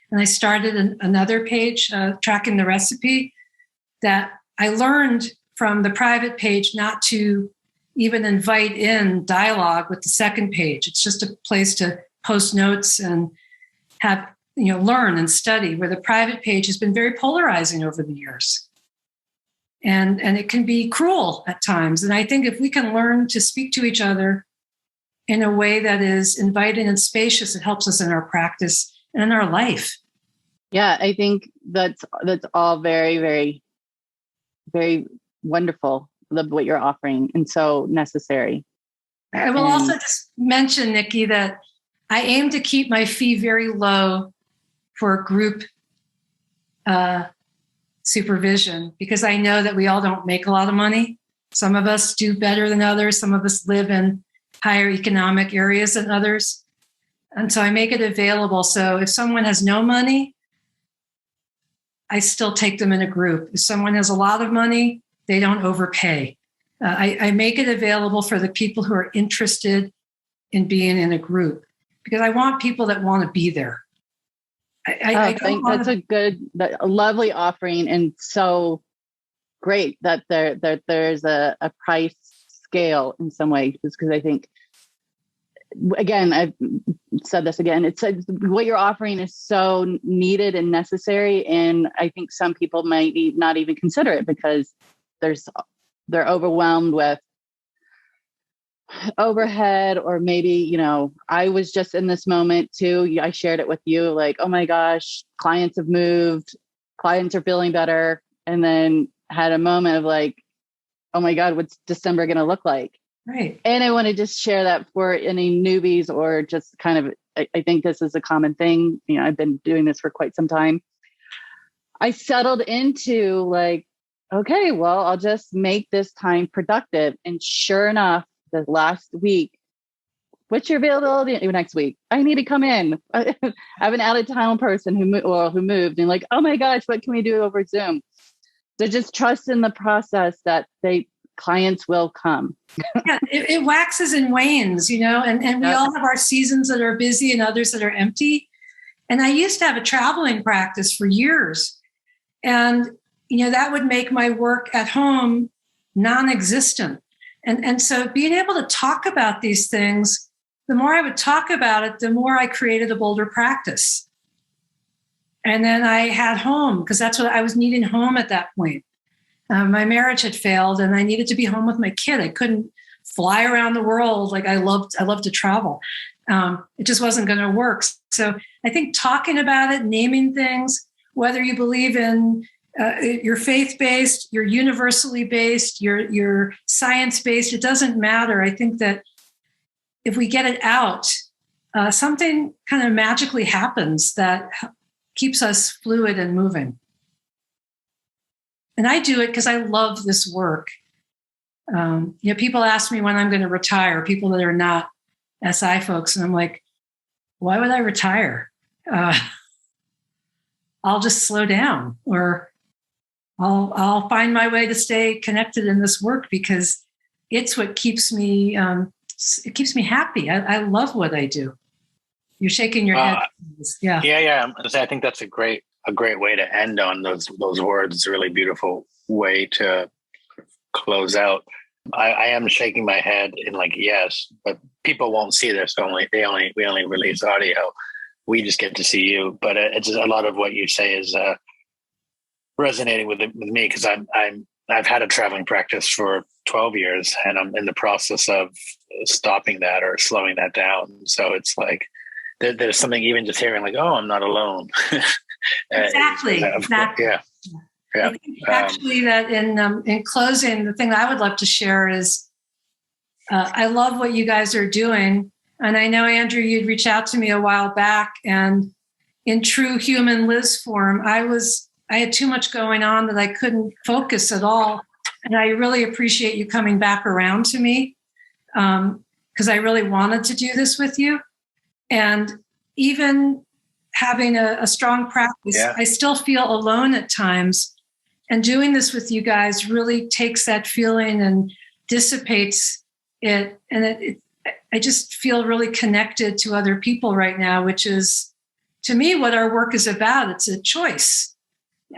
And I started another page tracking the recipe, that I learned from the private page not to even invite in dialogue with the second page. It's just a place to post notes and have, learn and study, where the private page has been very polarizing over the years. And it can be cruel at times. And I think if we can learn to speak to each other in a way that is inviting and spacious, it helps us in our practice and in our life. Yeah, I think that's all very, very, very wonderful, what you're offering, and so necessary. I will also just mention, Nikki, that I aim to keep my fee very low for group supervision, because I know that we all don't make a lot of money. Some of us do better than others. Some of us live in higher economic areas than others. And so I make it available. So if someone has no money, I still take them in a group. If someone has a lot of money, they don't overpay. I make it available for the people who are interested in being in a group, because I want people that want to be there. I think that's a lovely offering, and so great that there's a price scale in some way, because I think, again, I've said this again, it's what you're offering is so needed and necessary. And I think some people might not even consider it because they're overwhelmed with overhead, or maybe, I was just in this moment too. I shared it with you, like, oh my gosh, clients have moved, clients are feeling better. And then had a moment of like, oh my God, what's December going to look like? Right. And I want to just share that for any newbies or just kind of, I think this is a common thing. You know, I've been doing this for quite some time. I settled into like, okay, well, I'll just make this time productive. And sure enough, the last week, what's your availability next week? I need to come in. I have an out of town person who moved and like, oh my gosh, what can we do over Zoom? So just trust in the process that clients will come. Yeah, it waxes and wanes, you know, and we all have our seasons that are busy and others that are empty. And I used to have a traveling practice for years. And, you know, that would make my work at home non-existent. And so being able to talk about these things, the more I would talk about it, the more I created a bolder practice. And then I had home, because that's what I was needing, home at that point. My marriage had failed and I needed to be home with my kid. I couldn't fly around the world like I loved to travel. It just wasn't going to work. So I think talking about it, naming things, whether you believe in you're faith-based, you're universally based, you're science-based, it doesn't matter. I think that if we get it out, something kind of magically happens that keeps us fluid and moving. And I do it because I love this work. You know, people ask me when I'm going to retire, people that are not SI folks, and I'm like, why would I retire? I'll just slow down, or I'll find my way to stay connected in this work because it's what keeps me. It keeps me happy. I love what I do. You're shaking your head. Yeah. I think that's a great way to end on those words. It's a really beautiful way to close out. I am shaking my head in like yes, but people won't see this. We only release audio. We just get to see you. But it's a lot of what you say is resonating with me because I've had a traveling practice for 12 years and I'm in the process of stopping that or slowing that down. So it's like there's something even just hearing like, oh, I'm not alone. Exactly. Yeah. I think actually that in closing, the thing that I would love to share is I love what you guys are doing. And I know, Andrew, you'd reach out to me a while back, and in true human Liz form, I had too much going on that I couldn't focus at all. And I really appreciate you coming back around to me because I really wanted to do this with you. And even having a strong practice, I still feel alone at times. And doing this with you guys really takes that feeling and dissipates it. And I just feel really connected to other people right now, which is, to me, what our work is about. It's a choice.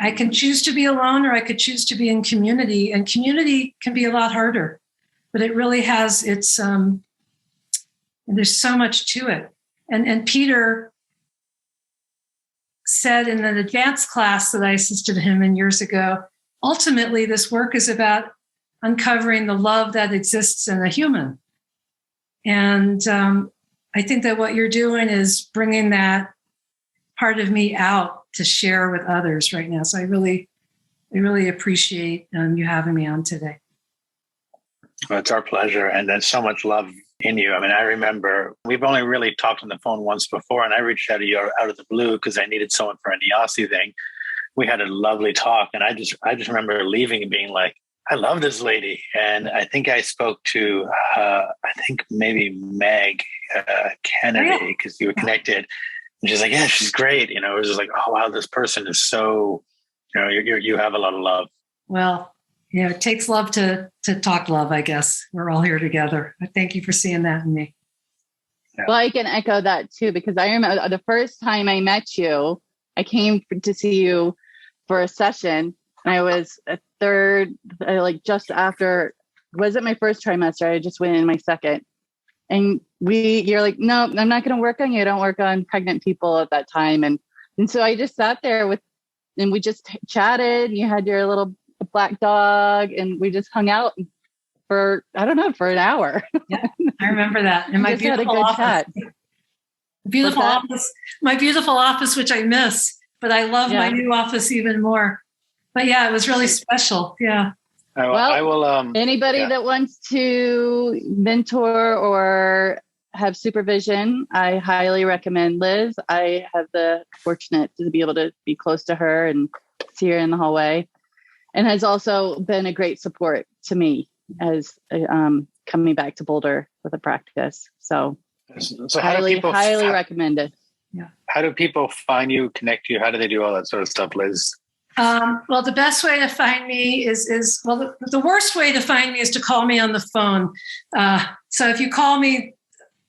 I can choose to be alone or I could choose to be in community. And community can be a lot harder, but it really has its, there's so much to it. And Peter said in an advanced class that I assisted him in years ago, ultimately, this work is about uncovering the love that exists in a human. And I think that what you're doing is bringing that part of me out to share with others right now. So I really appreciate you having me on today. Well, it's our pleasure. And there's so much love in you. I mean, I remember we've only really talked on the phone once before, and I reached out to you out of the blue because I needed someone for a Niasi thing. We had a lovely talk, and I just remember leaving and being like, I love this lady. And I think I spoke to, maybe Meg Kennedy, because you were connected. And she's like, yeah, she's great. You know, it was just like, oh, wow, this person is so, you know, you have a lot of love. Well, you know, it takes love to talk love, I guess. We're all here together. I thank you for seeing that in me. Yeah. Well, I can echo that too, because I remember the first time I met you, I came to see you for a session. And I was a third, like just after, was it my first trimester? I just went in my second. And you're like, no, I'm not going to work on you. I don't work on pregnant people at that time. And so I just sat there and we just chatted. You had your little black dog and we just hung out for an hour. Yeah, I remember that. In my beautiful office. Chat. Beautiful office. My beautiful office, which I miss, but I love my new office even more. But yeah, it was really special. Yeah. I will. Anybody that wants to mentor or have supervision, I highly recommend Liz. I have the fortunate to be able to be close to her and see her in the hallway, and has also been a great support to me as coming back to Boulder with a practice. So highly recommend it. Yeah. How do people find you, connect you? How do they do all that sort of stuff, Liz? Well, the best way to find me is the worst way to find me is to call me on the phone. So if you call me,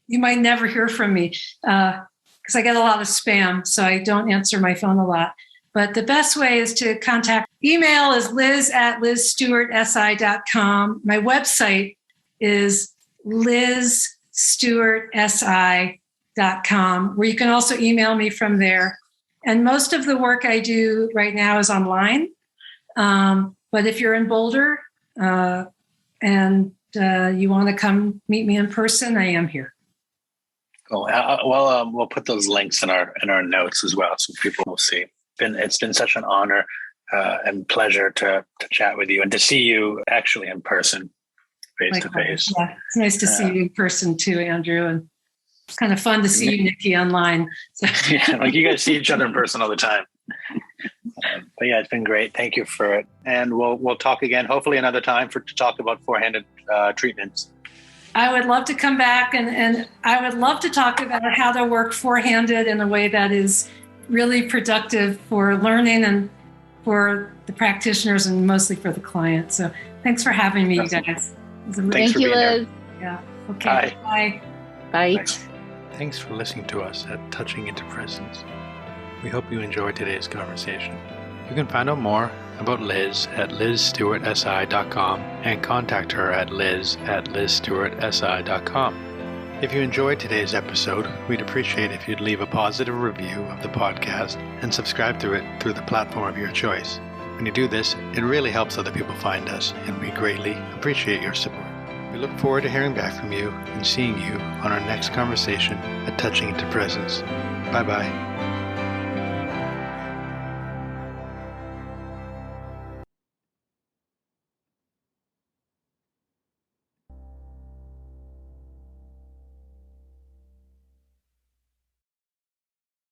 you might never hear from me because I get a lot of spam, so I don't answer my phone a lot. But the best way is to contact. Email is liz@lizstewartsi.com. My website is lizstewartsi.com, where you can also email me from there. And most of the work I do right now is online. But if you're in Boulder and you want to come meet me in person, I am here. Cool. We'll put those links in our notes as well, so people will see. It's been such an honor and pleasure to chat with you and to see you actually in person, face to face. Yeah, it's nice to see you in person too, Andrew, and it's kind of fun to see you, Nikki, online. So. Yeah, like you guys see each other in person all the time. But yeah, it's been great. Thank you for it, and we'll talk again, hopefully another time to talk about forehanded treatments. I would love to come back and I would love to talk about how to work forehanded in a way that is really productive for learning and for the practitioners and mostly for the client. So thanks for having me, you guys. Thank you, Liz. Yeah. Okay. Bye. Bye. Thanks for listening to us at Touching into Presence. We hope you enjoyed today's conversation. You can find out more about Liz at lizstewartsi.com and contact her at liz@lizstewartsi.com. If you enjoyed today's episode, we'd appreciate if you'd leave a positive review of the podcast and subscribe to it through the platform of your choice. When you do this, it really helps other people find us, and we greatly appreciate your support. We look forward to hearing back from you and seeing you on our next conversation at Touching into Presence. Bye-bye.